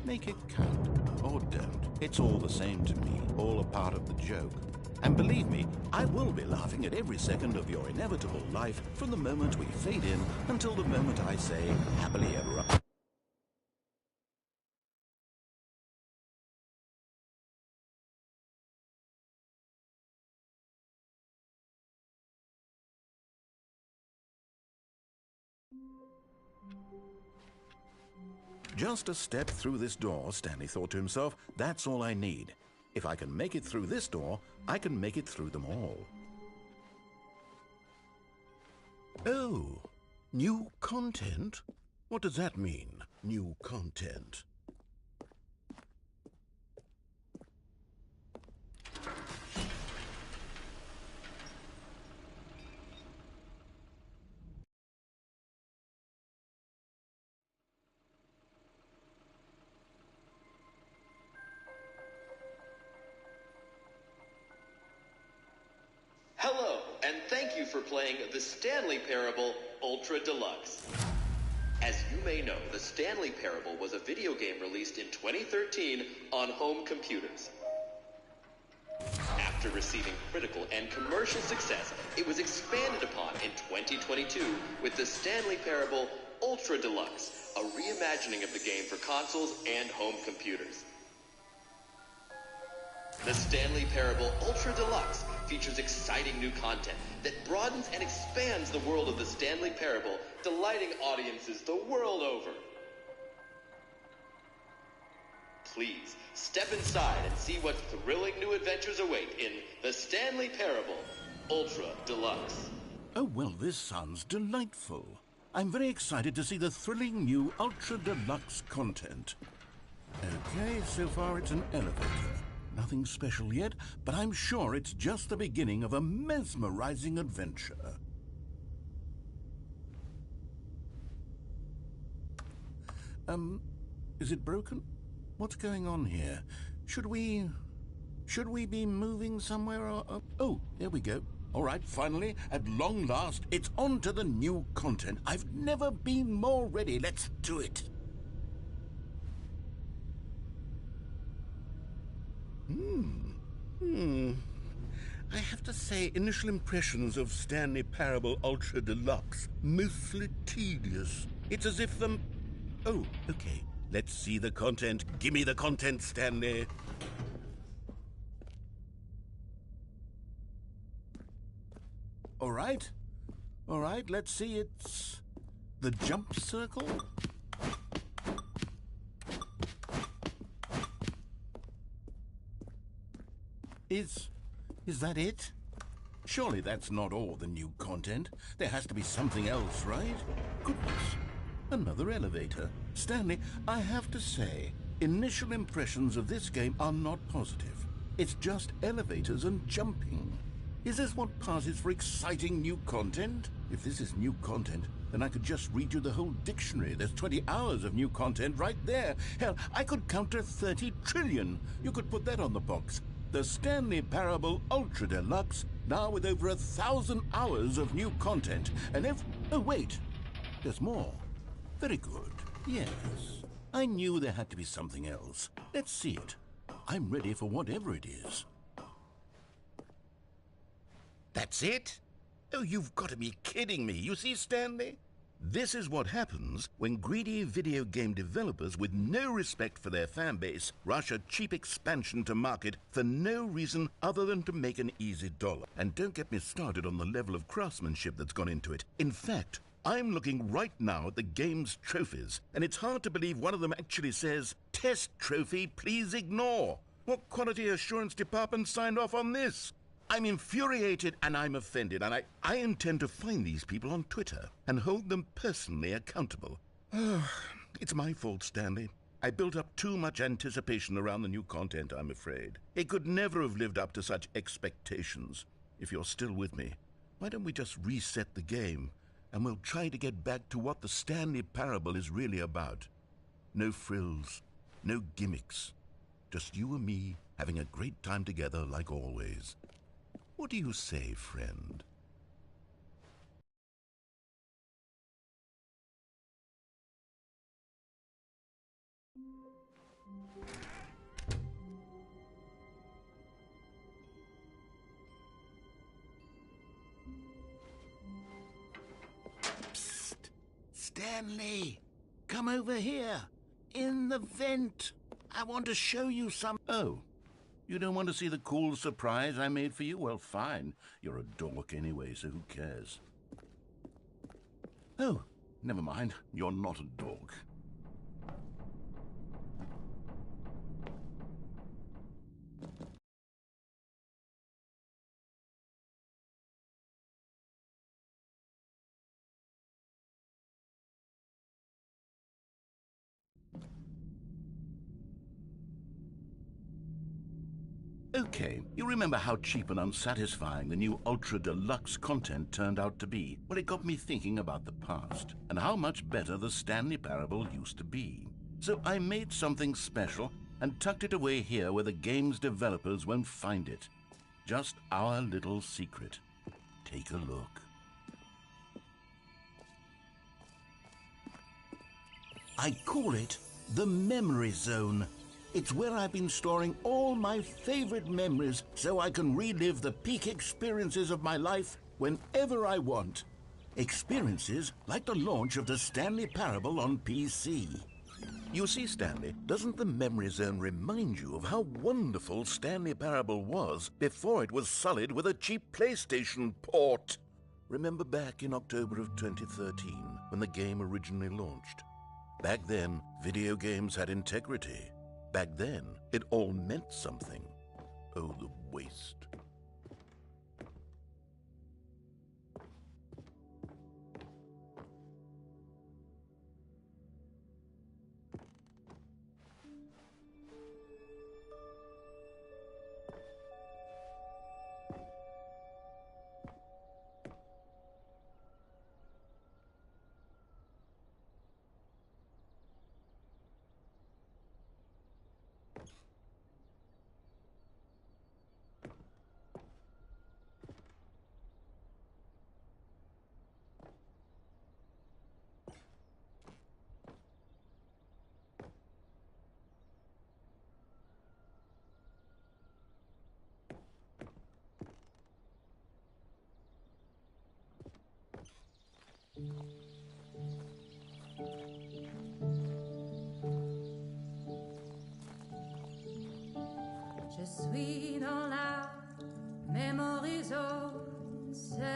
Speaker 1: Make it count, or don't. It's all the same to me, all a part of the joke. And believe me, I will be laughing at every second of your inevitable life from the moment we fade in until the moment I say, happily ever after. Just a step through this door, Stanley thought to himself. That's all I need. If I can make it through this door, I can make it through them all. Oh, new content? What does that mean, new content?
Speaker 4: Hello, and thank you for playing the Stanley Parable Ultra Deluxe. As you may know, the Stanley Parable was a video game released in 2013 on home computers. After receiving critical and commercial success, it was expanded upon in 2022 with the Stanley Parable Ultra Deluxe, a reimagining of the game for consoles and home computers. The Stanley Parable Ultra Deluxe features exciting new content that broadens and expands the world of the Stanley Parable, delighting audiences the world over. Please, step inside and see what thrilling new adventures await in the Stanley Parable Ultra Deluxe.
Speaker 1: Oh, well, this sounds delightful. I'm very excited to see the thrilling new Ultra Deluxe content. Okay, so far it's an elevator. Nothing special yet, but I'm sure it's just the beginning of a mesmerizing adventure. Is it broken? What's going on here? Should we be moving somewhere or... Oh, there we go. All right, finally, at long last, it's on to the new content. I've never been more ready. Let's do it. I have to say, initial impressions of Stanley Parable Ultra Deluxe, mostly tedious. It's as if the... Oh, okay. Let's see the content. Give me the content, Stanley. All right, let's see. It's the jump circle. Is that it? Surely that's not all the new content. There has to be something else, right? Goodness, another elevator. Stanley, I have to say, initial impressions of this game are not positive. It's just elevators and jumping. Is this what passes for exciting new content? If this is new content, then I could just read you the whole dictionary. There's 20 hours of new content right there. Hell, I could count to 30 trillion. You could put that on the box. The Stanley Parable Ultra Deluxe, now with over 1,000 hours of new content. And if... Oh, wait. There's more. Very good. Yes. I knew there had to be something else. Let's see it. I'm ready for whatever it is. That's it? Oh, you've got to be kidding me. You see, Stanley? This is what happens when greedy video game developers with no respect for their fan base rush a cheap expansion to market for no reason other than to make an easy dollar. And don't get me started on the level of craftsmanship that's gone into it. In fact, I'm looking right now at the game's trophies, and it's hard to believe one of them actually says, "Test trophy, please ignore." What quality assurance department signed off on this? I'm infuriated and I'm offended, and I intend to find these people on Twitter and hold them personally accountable. It's my fault, Stanley. I built up too much anticipation around the new content, I'm afraid. It could never have lived up to such expectations. If you're still with me, why don't we just reset the game, and we'll try to get back to what the Stanley Parable is really about. No frills, no gimmicks. Just you and me having a great time together like always. What do you say, friend? Psst! Stanley! Come over here! In the vent! I want to show you some... Oh, you don't want to see the cool surprise I made for you? Well, fine. You're a dork anyway, so who cares? Oh, never mind. You're not a dork. Okay, you remember how cheap and unsatisfying the new Ultra Deluxe content turned out to be? Well, it got me thinking about the past, and how much better the Stanley Parable used to be. So I made something special and tucked it away here where the game's developers won't find it. Just our little secret. Take a look. I call it the Memory Zone. It's where I've been storing all my favorite memories so I can relive the peak experiences of my life whenever I want. Experiences like the launch of the Stanley Parable on PC. You see, Stanley, doesn't the Memory Zone remind you of how wonderful Stanley Parable was before it was sullied with a cheap PlayStation port? Remember back in October of 2013 when the game originally launched? Back then, video games had integrity. Back then, it all meant something. Oh, the waste.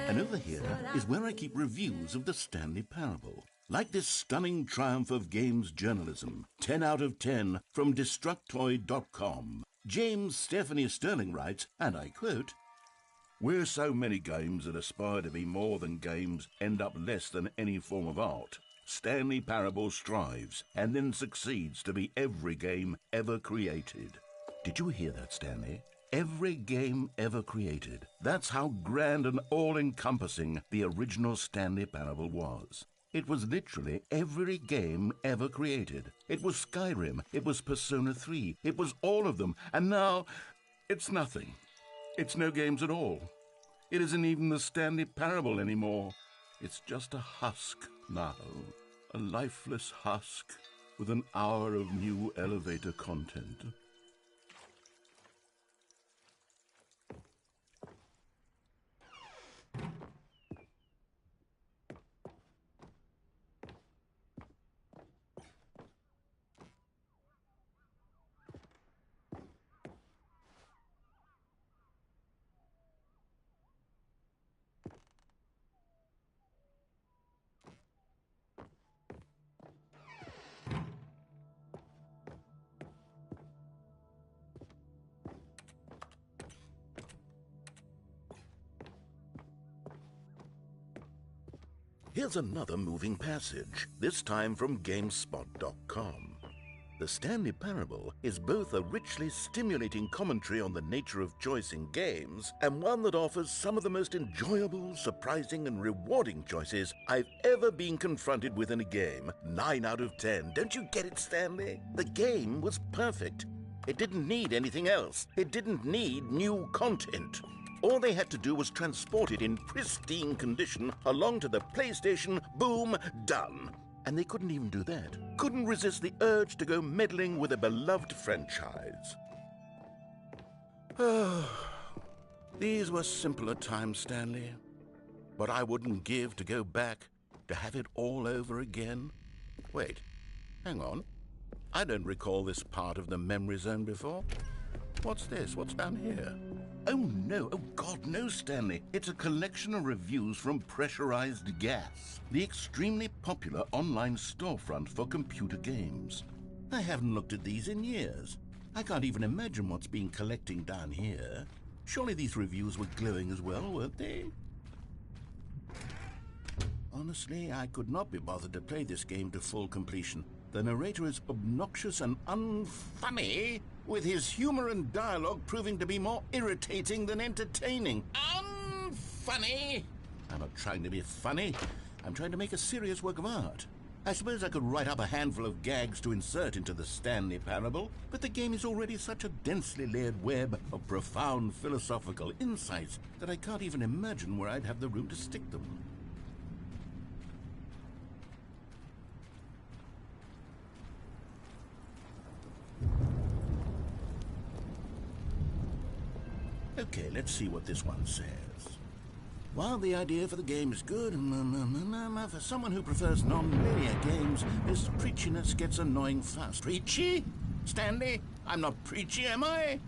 Speaker 1: And over here is where I keep reviews of the Stanley Parable. Like this stunning triumph of games journalism, 10 out of 10 from Destructoid.com. James Stephanie Sterling writes, and I quote, "Where so many games that aspire to be more than games end up less than any form of art, Stanley Parable strives and then succeeds to be every game ever created." Did you hear that, Stanley? Every game ever created. That's how grand and all-encompassing the original Stanley Parable was. It was literally every game ever created. It was Skyrim. It was Persona 3. It was all of them. And now, it's nothing. It's no games at all. It isn't even the Stanley Parable anymore. It's just a husk now. A lifeless husk with an hour of new elevator content. Here's another moving passage, this time from GameSpot.com. The Stanley Parable is both a richly stimulating commentary on the nature of choice in games and one that offers some of the most enjoyable, surprising, and rewarding choices I've ever been confronted with in a game. 9 out of 10. Don't you get it, Stanley? The game was perfect. It didn't need anything else. It didn't need new content. All they had to do was transport it in pristine condition along to the PlayStation. Boom, done. And they couldn't even do that. Couldn't resist the urge to go meddling with a beloved franchise. These were simpler times, Stanley. What I wouldn't give to go back, to have it all over again. Wait, hang on. I don't recall this part of the memory zone before. What's this? What's down here? Oh no, oh God, no, Stanley. It's a collection of reviews from Pressurized Gas, the extremely popular online storefront for computer games. I haven't looked at these in years. I can't even imagine what's been collecting down here. Surely these reviews were glowing as well, weren't they? Honestly, I could not be bothered to play this game to full completion. The narrator is obnoxious and unfunny, with his humor and dialogue proving to be more irritating than entertaining. Unfunny? I'm not trying to be funny. I'm trying to make a serious work of art. I suppose I could write up a handful of gags to insert into the Stanley Parable, but the game is already such a densely layered web of profound philosophical insights that I can't even imagine where I'd have the room to stick them. Okay, let's see what this one says. While the idea for the game is good, for someone who prefers non-linear games, this preachiness gets annoying fast. Preachy? Stanley? I'm not preachy, am I?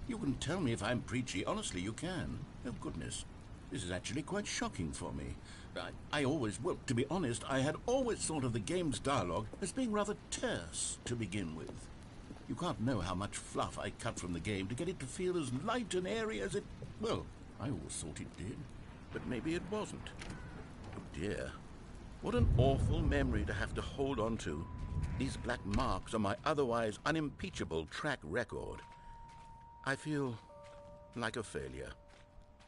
Speaker 1: You can tell me if I'm preachy. Honestly, you can. Oh, goodness. This is actually quite shocking for me. Well, to be honest, I had always thought of the game's dialogue as being rather terse to begin with. You can't know how much fluff I cut from the game to get it to feel as light and airy as it... Well, I always thought it did, but maybe it wasn't. Oh dear. What an awful memory to have to hold on to. These black marks on my otherwise unimpeachable track record. I feel like a failure.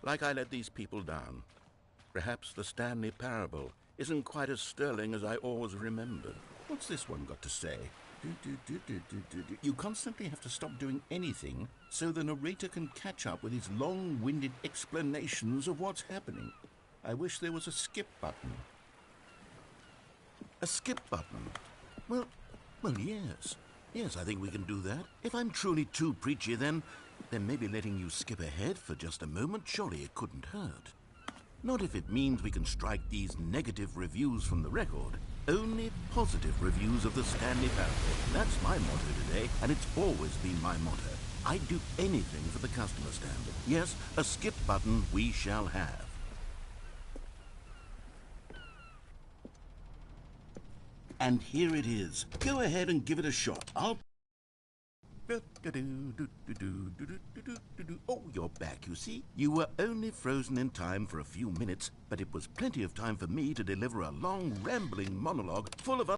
Speaker 1: Like I let these people down. Perhaps the Stanley Parable isn't quite as sterling as I always remembered. What's this one got to say? You constantly have to stop doing anything so the narrator can catch up with his long-winded explanations of what's happening. I wish there was a skip button. A skip button? Well, yes. Yes, I think we can do that. If I'm truly too preachy, then maybe letting you skip ahead for just a moment, surely it couldn't hurt. Not if it means we can strike these negative reviews from the record. Only positive reviews of the Stanley Parable. That's my motto today, and it's always been my motto. I'd do anything for the customer, Stanley. Yes, a skip button we shall have. And here it is. Go ahead and give it a shot. Oh, you're back, you see. You were only frozen in time for a few minutes, but it was plenty of time for me to deliver a long, rambling monologue full of...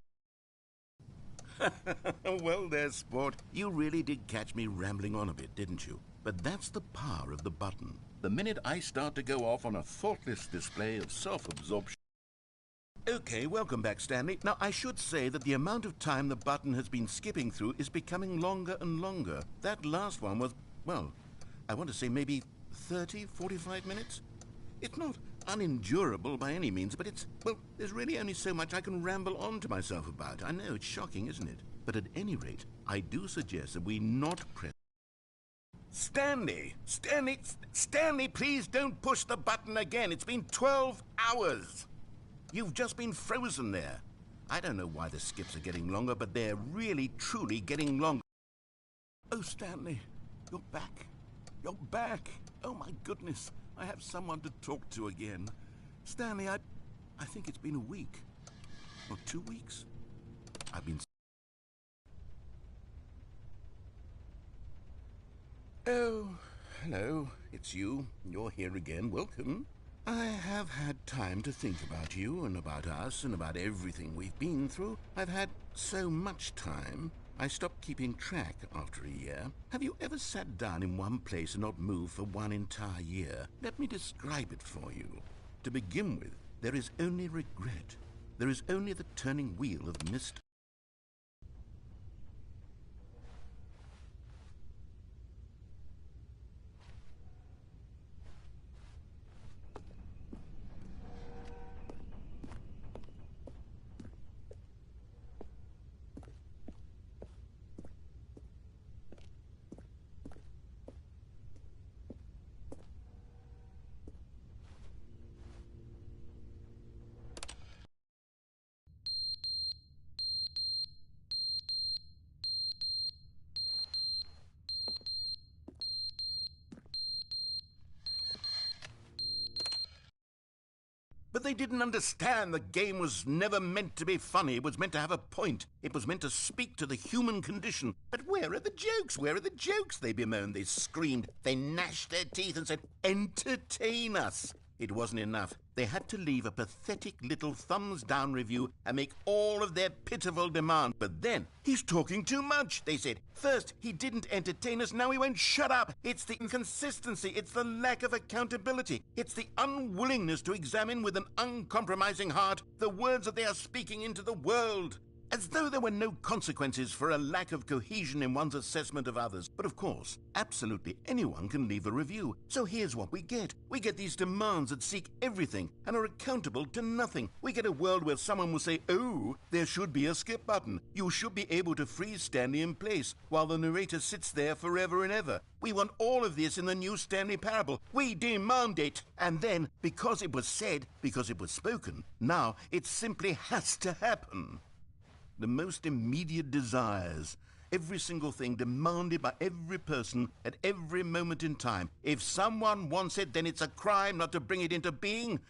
Speaker 1: Well, there, sport. You really did catch me rambling on a bit, didn't you? But that's the power of the button. The minute I start to go off on a thoughtless display of self-absorption... Okay, welcome back, Stanley. Now, I should say that the amount of time the button has been skipping through is becoming longer and longer. That last one was, well, I want to say maybe 30, 45 minutes? It's not unendurable by any means, but there's really only so much I can ramble on to myself about. I know, it's shocking, isn't it? But at any rate, I do suggest that we not press... Stanley, please don't push the button again. It's been 12 hours. You've just been frozen there. I don't know why the skips are getting longer, but they're really, truly getting longer. Oh, Stanley, you're back. You're back. Oh, my goodness. I have someone to talk to again. Stanley, I think it's been a week. Or 2 weeks. I've been... Oh, hello. It's you. You're here again. Welcome. I have had time to think about you and about us and about everything we've been through. I've had so much time. I stopped keeping track after a year. Have you ever sat down in one place and not moved for one entire year? Let me describe it for you. To begin with, there is only regret. There is only the turning wheel of mist. But they didn't understand the game was never meant to be funny. It was meant to have a point. It was meant to speak to the human condition. But where are the jokes? Where are the jokes? They bemoaned, they screamed, they gnashed their teeth and said, entertain us. It wasn't enough. They had to leave a pathetic little thumbs-down review and make all of their pitiful demands. But then, he's talking too much, they said. First, he didn't entertain us, now he won't shut up. It's the inconsistency, it's the lack of accountability. It's the unwillingness to examine with an uncompromising heart the words that they are speaking into the world. As though there were no consequences for a lack of cohesion in one's assessment of others. But of course, absolutely anyone can leave a review. So here's what we get. We get these demands that seek everything and are accountable to nothing. We get a world where someone will say, oh, there should be a skip button. You should be able to freeze Stanley in place while the narrator sits there forever and ever. We want all of this in the new Stanley parable. We demand it. And then, because it was said, because it was spoken, now it simply has to happen. The most immediate desires, every single thing demanded by every person at every moment in time. If someone wants it, then it's a crime not to bring it into being.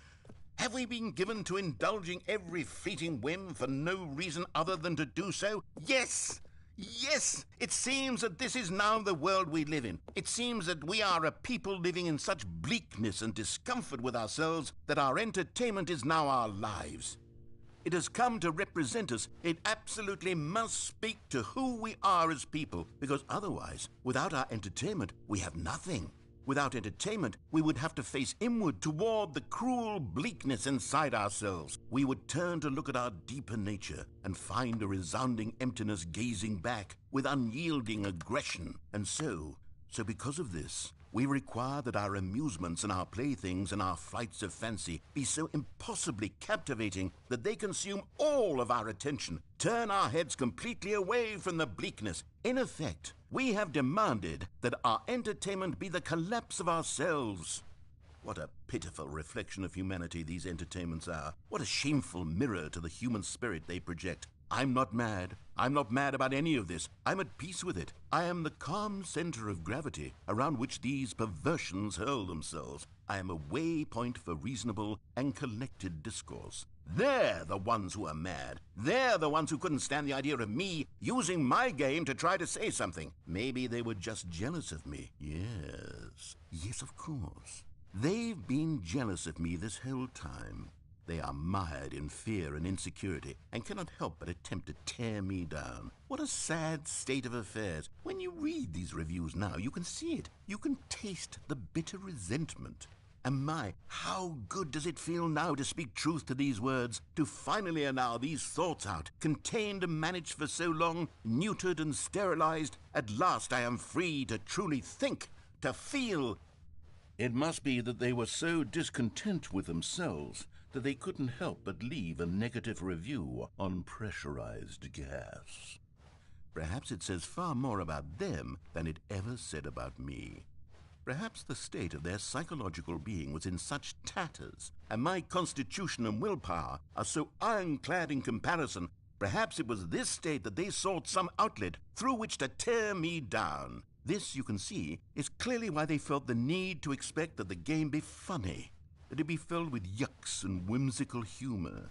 Speaker 1: Have we been given to indulging every fleeting whim for no reason other than to do so? Yes! Yes! It seems that this is now the world we live in. It seems that we are a people living in such bleakness and discomfort with ourselves that our entertainment is now our lives. It has come to represent us. It absolutely must speak to who we are as people, because otherwise, without our entertainment, we have nothing. Without entertainment, we would have to face inward toward the cruel bleakness inside ourselves. We would turn to look at our deeper nature and find a resounding emptiness gazing back with unyielding aggression. And so because of this, we require that our amusements and our playthings and our flights of fancy be so impossibly captivating that they consume all of our attention, turn our heads completely away from the bleakness. In effect, we have demanded that our entertainment be the collapse of ourselves. What a pitiful reflection of humanity these entertainments are. What a shameful mirror to the human spirit they project. I'm not mad. I'm not mad about any of this. I'm at peace with it. I am the calm center of gravity around which these perversions hurl themselves. I am a waypoint for reasonable and collected discourse. They're the ones who are mad. They're the ones who couldn't stand the idea of me using my game to try to say something. Maybe they were just jealous of me. Yes, of course. They've been jealous of me this whole time. They are mired in fear and insecurity and cannot help but attempt to tear me down. What a sad state of affairs. When you read these reviews now, you can see it. You can taste the bitter resentment. And my, how good does it feel now to speak truth to these words, to finally allow these thoughts out, contained and managed for so long, neutered and sterilized. At last I am free to truly think, to feel. It must be that they were so discontent with themselves that they couldn't help but leave a negative review on pressurized gas. Perhaps it says far more about them than it ever said about me. Perhaps the state of their psychological being was in such tatters, and my constitution and willpower are so ironclad in comparison. Perhaps it was this state that they sought some outlet through which to tear me down. This, you can see, is clearly why they felt the need to expect that the game be funny, that it be filled with yucks and whimsical humor,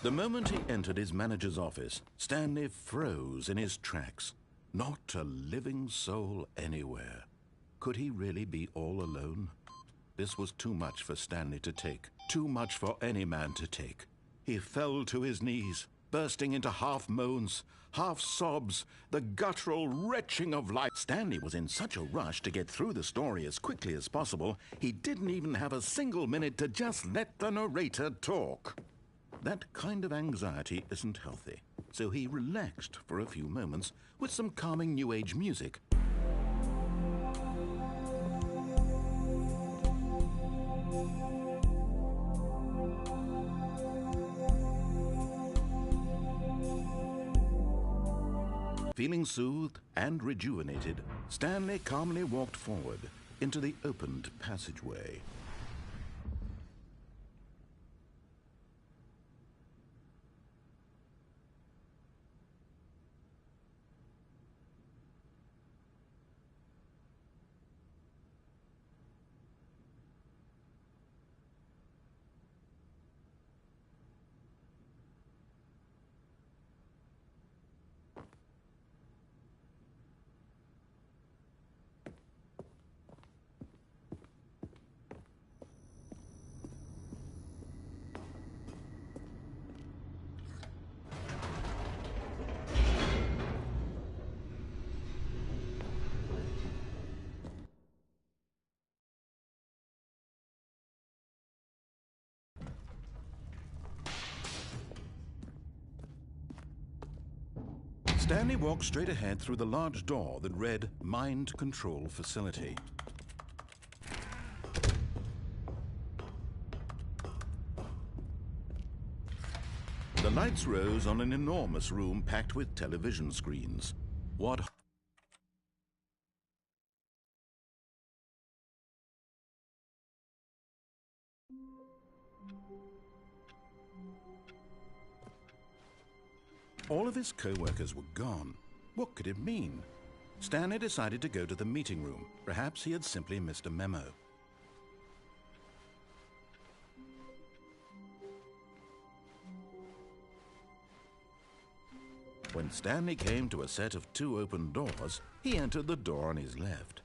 Speaker 1: The moment he entered his manager's office, Stanley froze in his tracks. Not a living soul anywhere. Could he really be all alone? This was too much for Stanley to take. Too much for any man to take. He fell to his knees, bursting into half moans, half sobs, the guttural retching of life. Stanley was in such a rush to get through the story as quickly as possible, he didn't even have a single minute to just let the narrator talk. That kind of anxiety isn't healthy, so he relaxed for a few moments with some calming New Age music. Feeling soothed and rejuvenated, Stanley calmly walked forward into the opened passageway. Stanley walked straight ahead through the large door that read Mind Control Facility. The lights rose on an enormous room packed with television screens. What All of his co-workers were gone. What could it mean? Stanley decided to go to the meeting room. Perhaps he had simply missed a memo. When Stanley came to a set of 2 open doors, he entered the door on his left.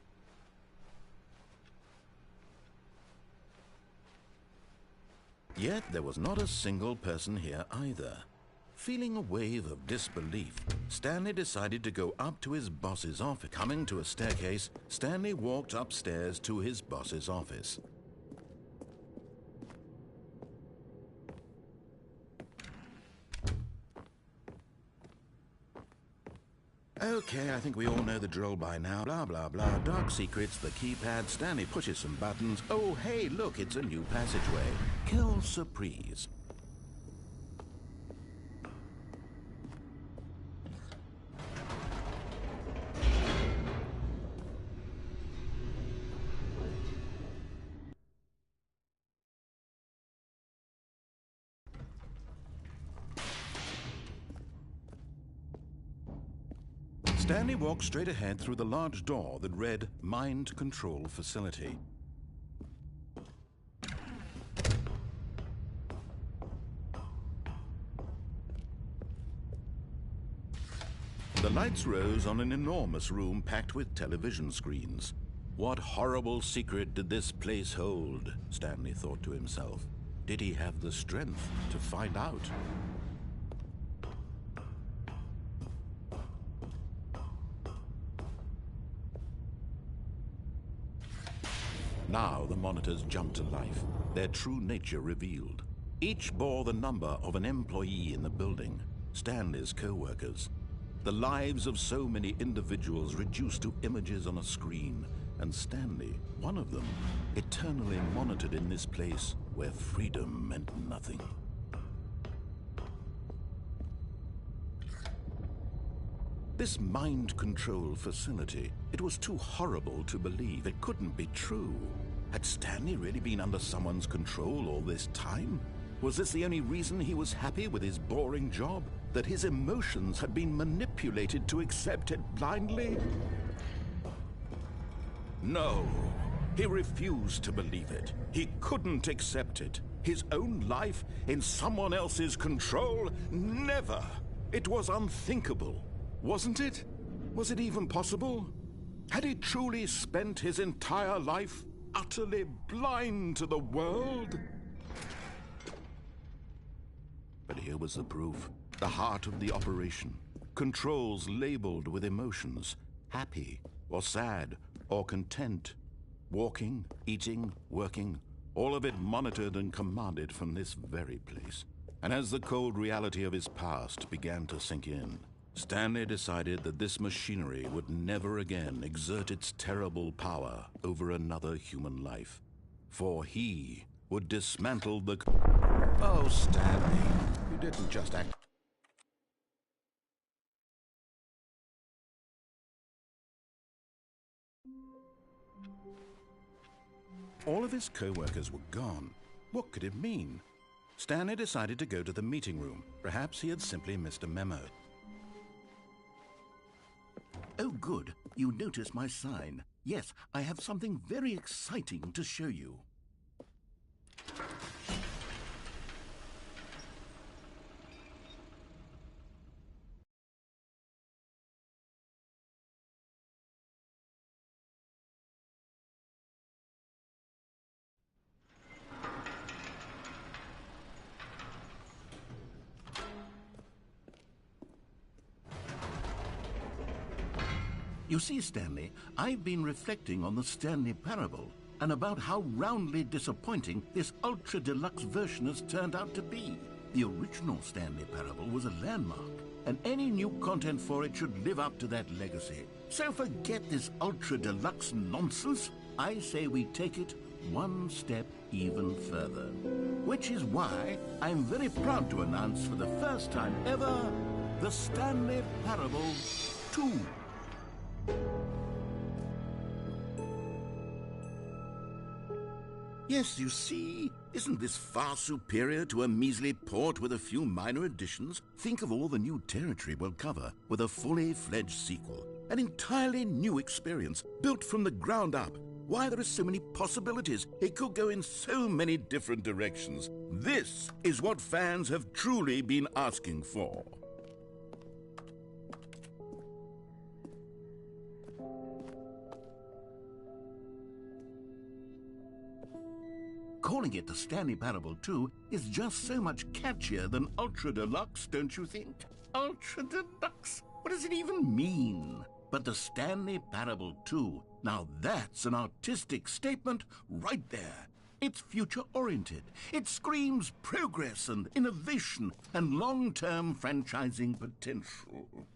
Speaker 1: Yet there was not a single person here either. Feeling a wave of disbelief, Stanley decided to go up to his boss's office. Coming to a staircase, Stanley walked upstairs to his boss's office. Okay, I think we all know the drill by now. Blah, blah, blah. Dark secrets, the keypad. Stanley pushes some buttons. Oh, hey, look, it's a new passageway. Kill surprise. Stanley walked straight ahead through the large door that read Mind Control Facility. The lights rose on an enormous room packed with television screens. What horrible secret did this place hold? Stanley thought to himself. Did he have the strength to find out? Now the monitors jumped to life, their true nature revealed. Each bore the number of an employee in the building, Stanley's co-workers. The lives of so many individuals reduced to images on a screen, and Stanley, one of them, eternally monitored in this place where freedom meant nothing. This mind control facility, it was too horrible to believe. It couldn't be true. Had Stanley really been under someone's control all this time? Was this the only reason he was happy with his boring job? That his emotions had been manipulated to accept it blindly? No, he refused to believe it. He couldn't accept it. His own life in someone else's control? Never! It was unthinkable, wasn't it? Was it even possible? Had he truly spent his entire life utterly blind to the world? But here was the proof. The heart of the operation. Controls labeled with emotions. Happy, or sad, or content. Walking, eating, working. All of it monitored and commanded from this very place. And as the cold reality of his past began to sink in, Stanley decided that this machinery would never again exert its terrible power over another human life. For he would dismantle the... Oh, Stanley, you didn't just act... All of his co-workers were gone. What could it mean? Stanley decided to go to the meeting room. Perhaps he had simply missed a memo. Oh, good. You noticed my sign. Yes, I have something very exciting to show you. You see, Stanley, I've been reflecting on the Stanley Parable and about how roundly disappointing this ultra-deluxe version has turned out to be. The original Stanley Parable was a landmark, and any new content for it should live up to that legacy. So forget this ultra-deluxe nonsense. I say we take it one step even further. Which is why I'm very proud to announce for the first time ever, the Stanley Parable 2. Yes, you see, isn't this far superior to a measly port with a few minor additions? Think of all the new territory we'll cover with a fully fledged sequel. An entirely new experience, built from the ground up. Why, there are so many possibilities. It could go in so many different directions. This is what fans have truly been asking for. Calling it the Stanley Parable 2 is just so much catchier than Ultra Deluxe, don't you think? Ultra Deluxe? What does it even mean? But the Stanley Parable 2, now that's an artistic statement right there. It's future-oriented. It screams progress and innovation and long-term franchising potential.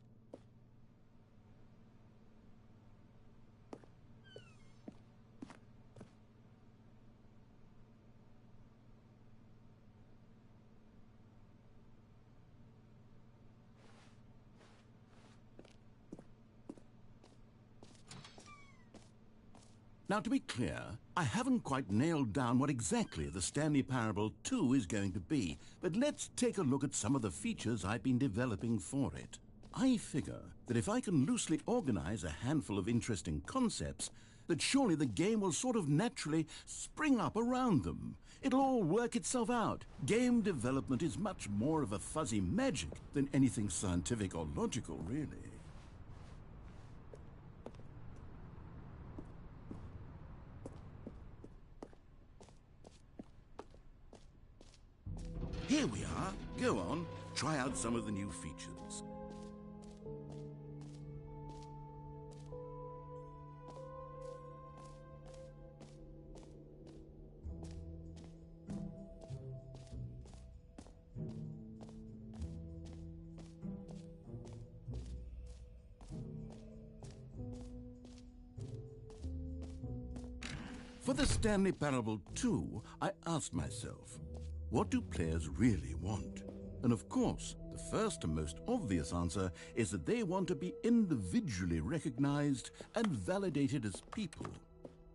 Speaker 1: Now, to be clear, I haven't quite nailed down what exactly the Stanley Parable 2 is going to be, but let's take a look at some of the features I've been developing for it. I figure that if I can loosely organize a handful of interesting concepts, that surely the game will sort of naturally spring up around them. It'll all work itself out. Game development is much more of a fuzzy magic than anything scientific or logical, really. Here we are. Go on, try out some of the new features. For the Stanley Parable 2, I asked myself, what do players really want? And of course, the first and most obvious answer is that they want to be individually recognized and validated as people.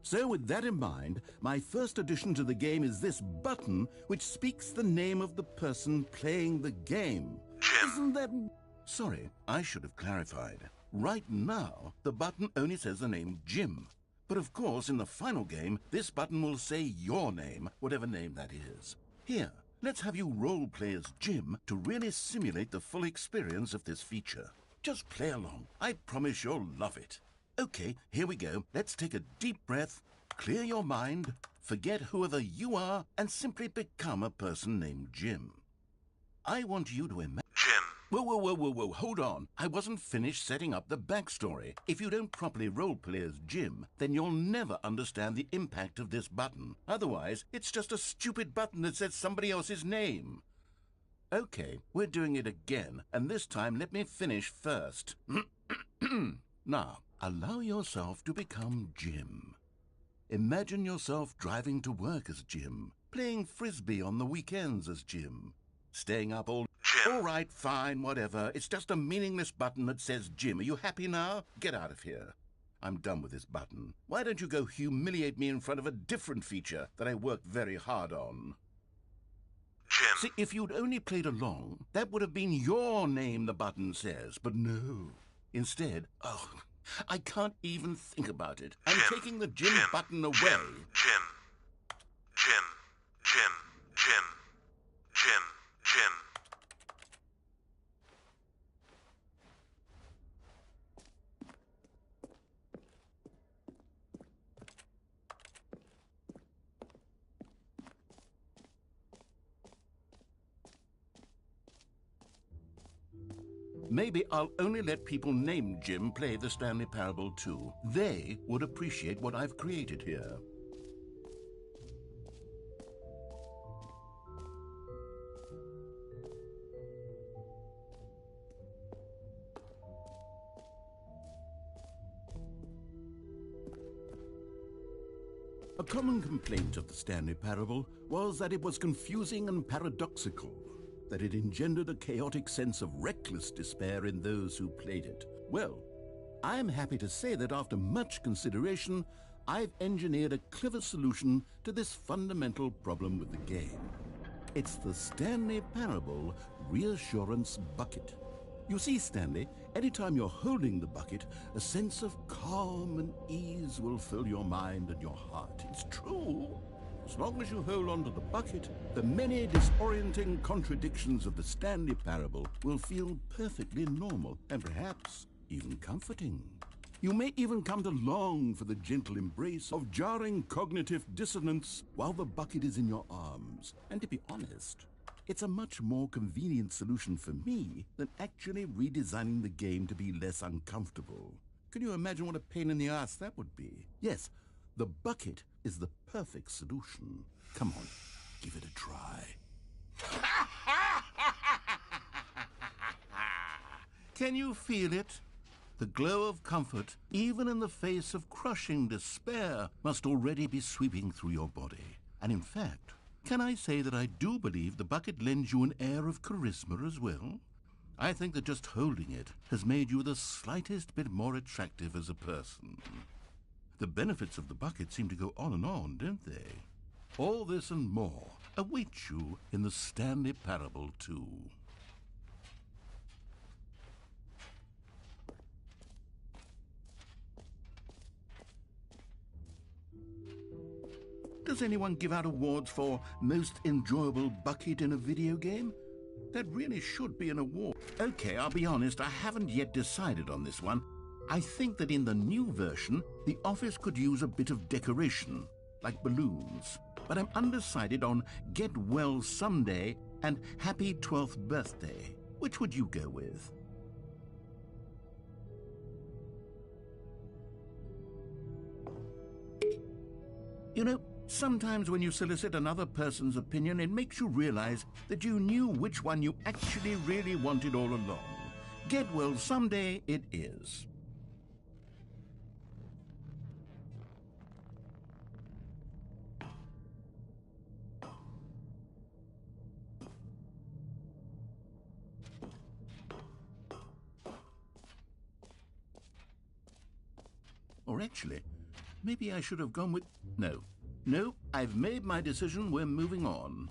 Speaker 1: So with that in mind, my first addition to the game is this button which speaks the name of the person playing the game. Jim. Isn't that... Sorry, I should have clarified. Right now, the button only says the name Jim. But of course, in the final game, this button will say your name, whatever name that is. Here, let's have you role-play as Jim to really simulate the full experience of this feature. Just play along. I promise you'll love it. Okay, here we go. Let's take a deep breath, clear your mind, forget whoever you are, and simply become a person named Jim. I want you to imagine...
Speaker 5: Jim.
Speaker 1: Whoa, hold on. I wasn't finished setting up the backstory. If you don't properly roleplay as Jim, then you'll never understand the impact of this button. Otherwise, it's just a stupid button that says somebody else's name. Okay, we're doing it again, and this time let me finish first. Now, allow yourself to become Jim. Imagine yourself driving to work as Jim, playing frisbee on the weekends as Jim, staying up all...
Speaker 5: Jim.
Speaker 1: All right, fine, whatever. It's just a meaningless button that says Jim. Are you happy now? Get out of here. I'm done with this button. Why don't you go humiliate me in front of a different feature that I worked very hard on?
Speaker 5: Jim.
Speaker 1: See, if you'd only played along, that would have been your name the button says. But no. Instead, I can't even think about it. I'm
Speaker 5: Jim.
Speaker 1: taking the Jim button away.
Speaker 5: Jim.
Speaker 1: Maybe I'll only let people named Jim play the Stanley Parable too. They would appreciate what I've created here. A common complaint of the Stanley Parable was that it was confusing and paradoxical, that it engendered a chaotic sense of reckless despair in those who played it. Well, I'm happy to say that after much consideration, I've engineered a clever solution to this fundamental problem with the game. It's the Stanley Parable Reassurance Bucket. You see, Stanley, anytime you're holding the bucket, a sense of calm and ease will fill your mind and your heart. It's true. As long as you hold on to the bucket, the many disorienting contradictions of the Stanley Parable will feel perfectly normal and perhaps even comforting. You may even come to long for the gentle embrace of jarring cognitive dissonance while the bucket is in your arms. And to be honest, it's a much more convenient solution for me than actually redesigning the game to be less uncomfortable. Can you imagine what a pain in the ass that would be? Yes, the bucket is the perfect solution. Come on, give it a try. Can you feel it? The glow of comfort, even in the face of crushing despair, must already be sweeping through your body. And in fact, can I say that I do believe the bucket lends you an air of charisma as well? I think that just holding it has made you the slightest bit more attractive as a person. The benefits of the bucket seem to go on, don't they? All this and more await you in the Stanley Parable too. Does anyone give out awards for most enjoyable bucket in a video game? That really should be an award. Okay, I'll be honest, I haven't yet decided on this one. I think that in the new version, the office could use a bit of decoration, like balloons. But I'm undecided on Get Well Someday and Happy 12th Birthday. Which would you go with? You know, sometimes when you solicit another person's opinion, it makes you realize that you knew which one you actually really wanted all along. Get Well Someday it is. Or actually, maybe I should have gone with... No, I've made my decision. We're moving on.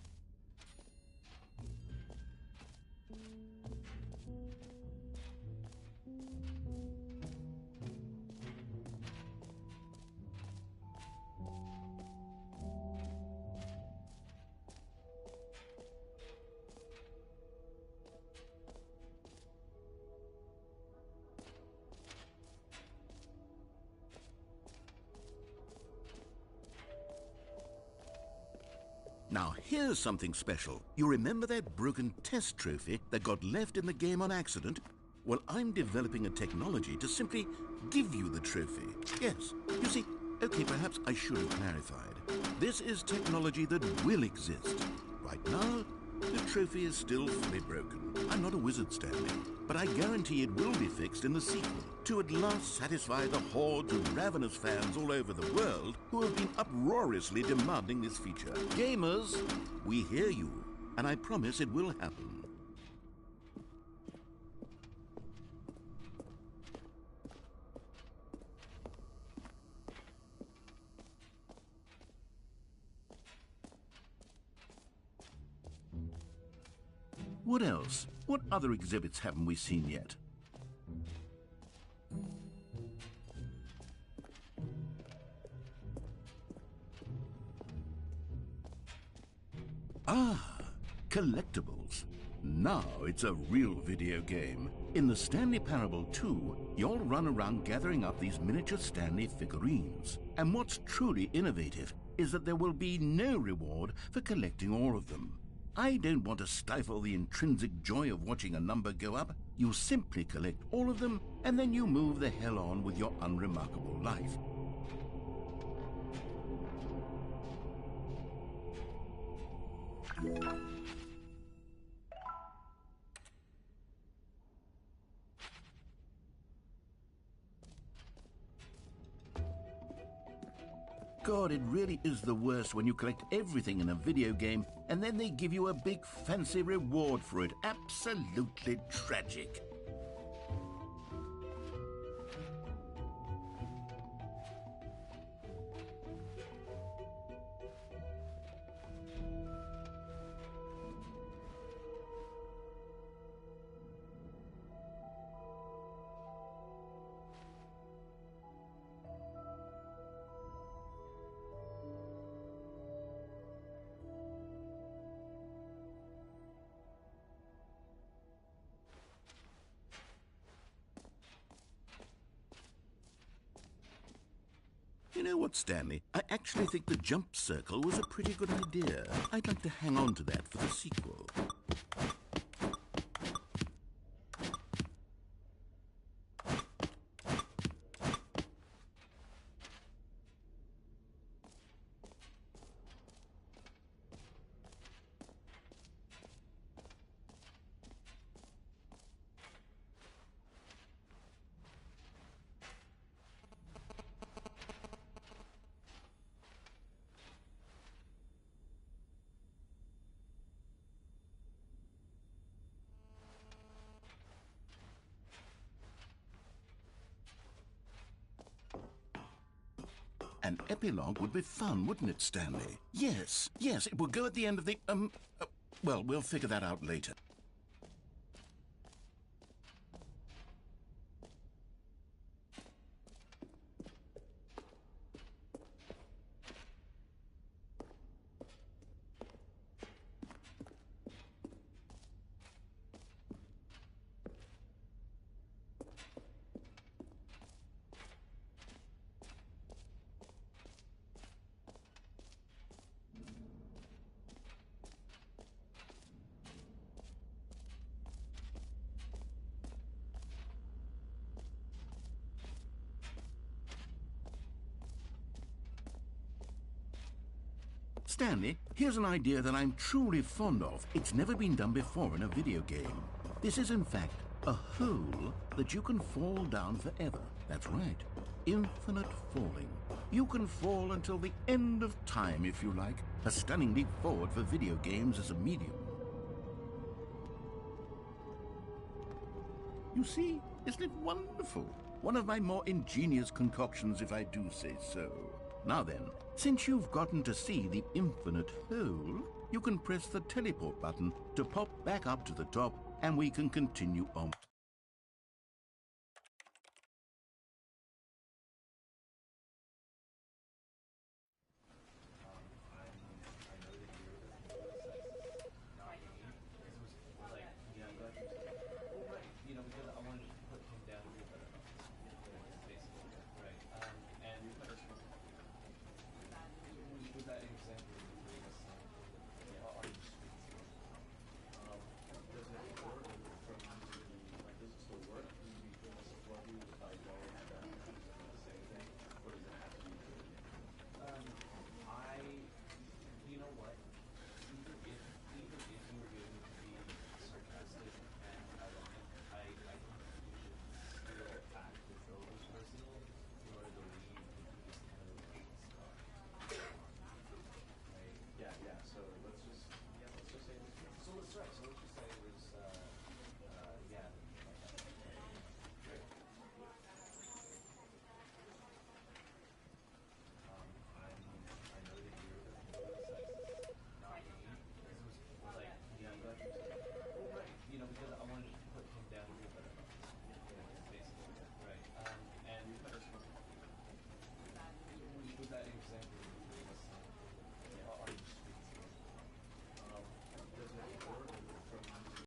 Speaker 1: Now, here's something special. You remember that broken test trophy that got left in the game on accident? Well, I'm developing a technology to simply give you the trophy. Yes, you see, okay, perhaps I should have clarified. This is technology that will exist. Right now, the trophy is still fully broken. I'm not a wizard, Stanley, but I guarantee it will be fixed in the sequel to at last satisfy the hordes of ravenous fans all over the world who have been uproariously demanding this feature. Gamers, we hear you, and I promise it will happen. What else? What other exhibits haven't we seen yet? Ah, collectibles. Now it's a real video game. In the Stanley Parable 2, you'll run around gathering up these miniature Stanley figurines. And what's truly innovative is that there will be no reward for collecting all of them. I don't want to stifle the intrinsic joy of watching a number go up. You simply collect all of them, and then you move the hell on with your unremarkable life. God, it really is the worst when you collect everything in a video game and then they give you a big fancy reward for it. Absolutely tragic. You know what, Stanley? I actually think the jump circle was a pretty good idea. I'd like to hang on to that for the sequel. An epilogue would be fun, wouldn't it, Stanley? Yes, it would go at the end of the, well, we'll figure that out later. Stanley, here's an idea that I'm truly fond of. It's never been done before in a video game. This is, in fact, a hole that you can fall down forever. That's right. Infinite falling. You can fall until the end of time, if you like. A stunning leap forward for video games as a medium. You see, isn't it wonderful? One of my more ingenious concoctions, if I do say so. Now then, since you've gotten to see the infinite hole, you can press the teleport button to pop back up to the top, and we can continue on.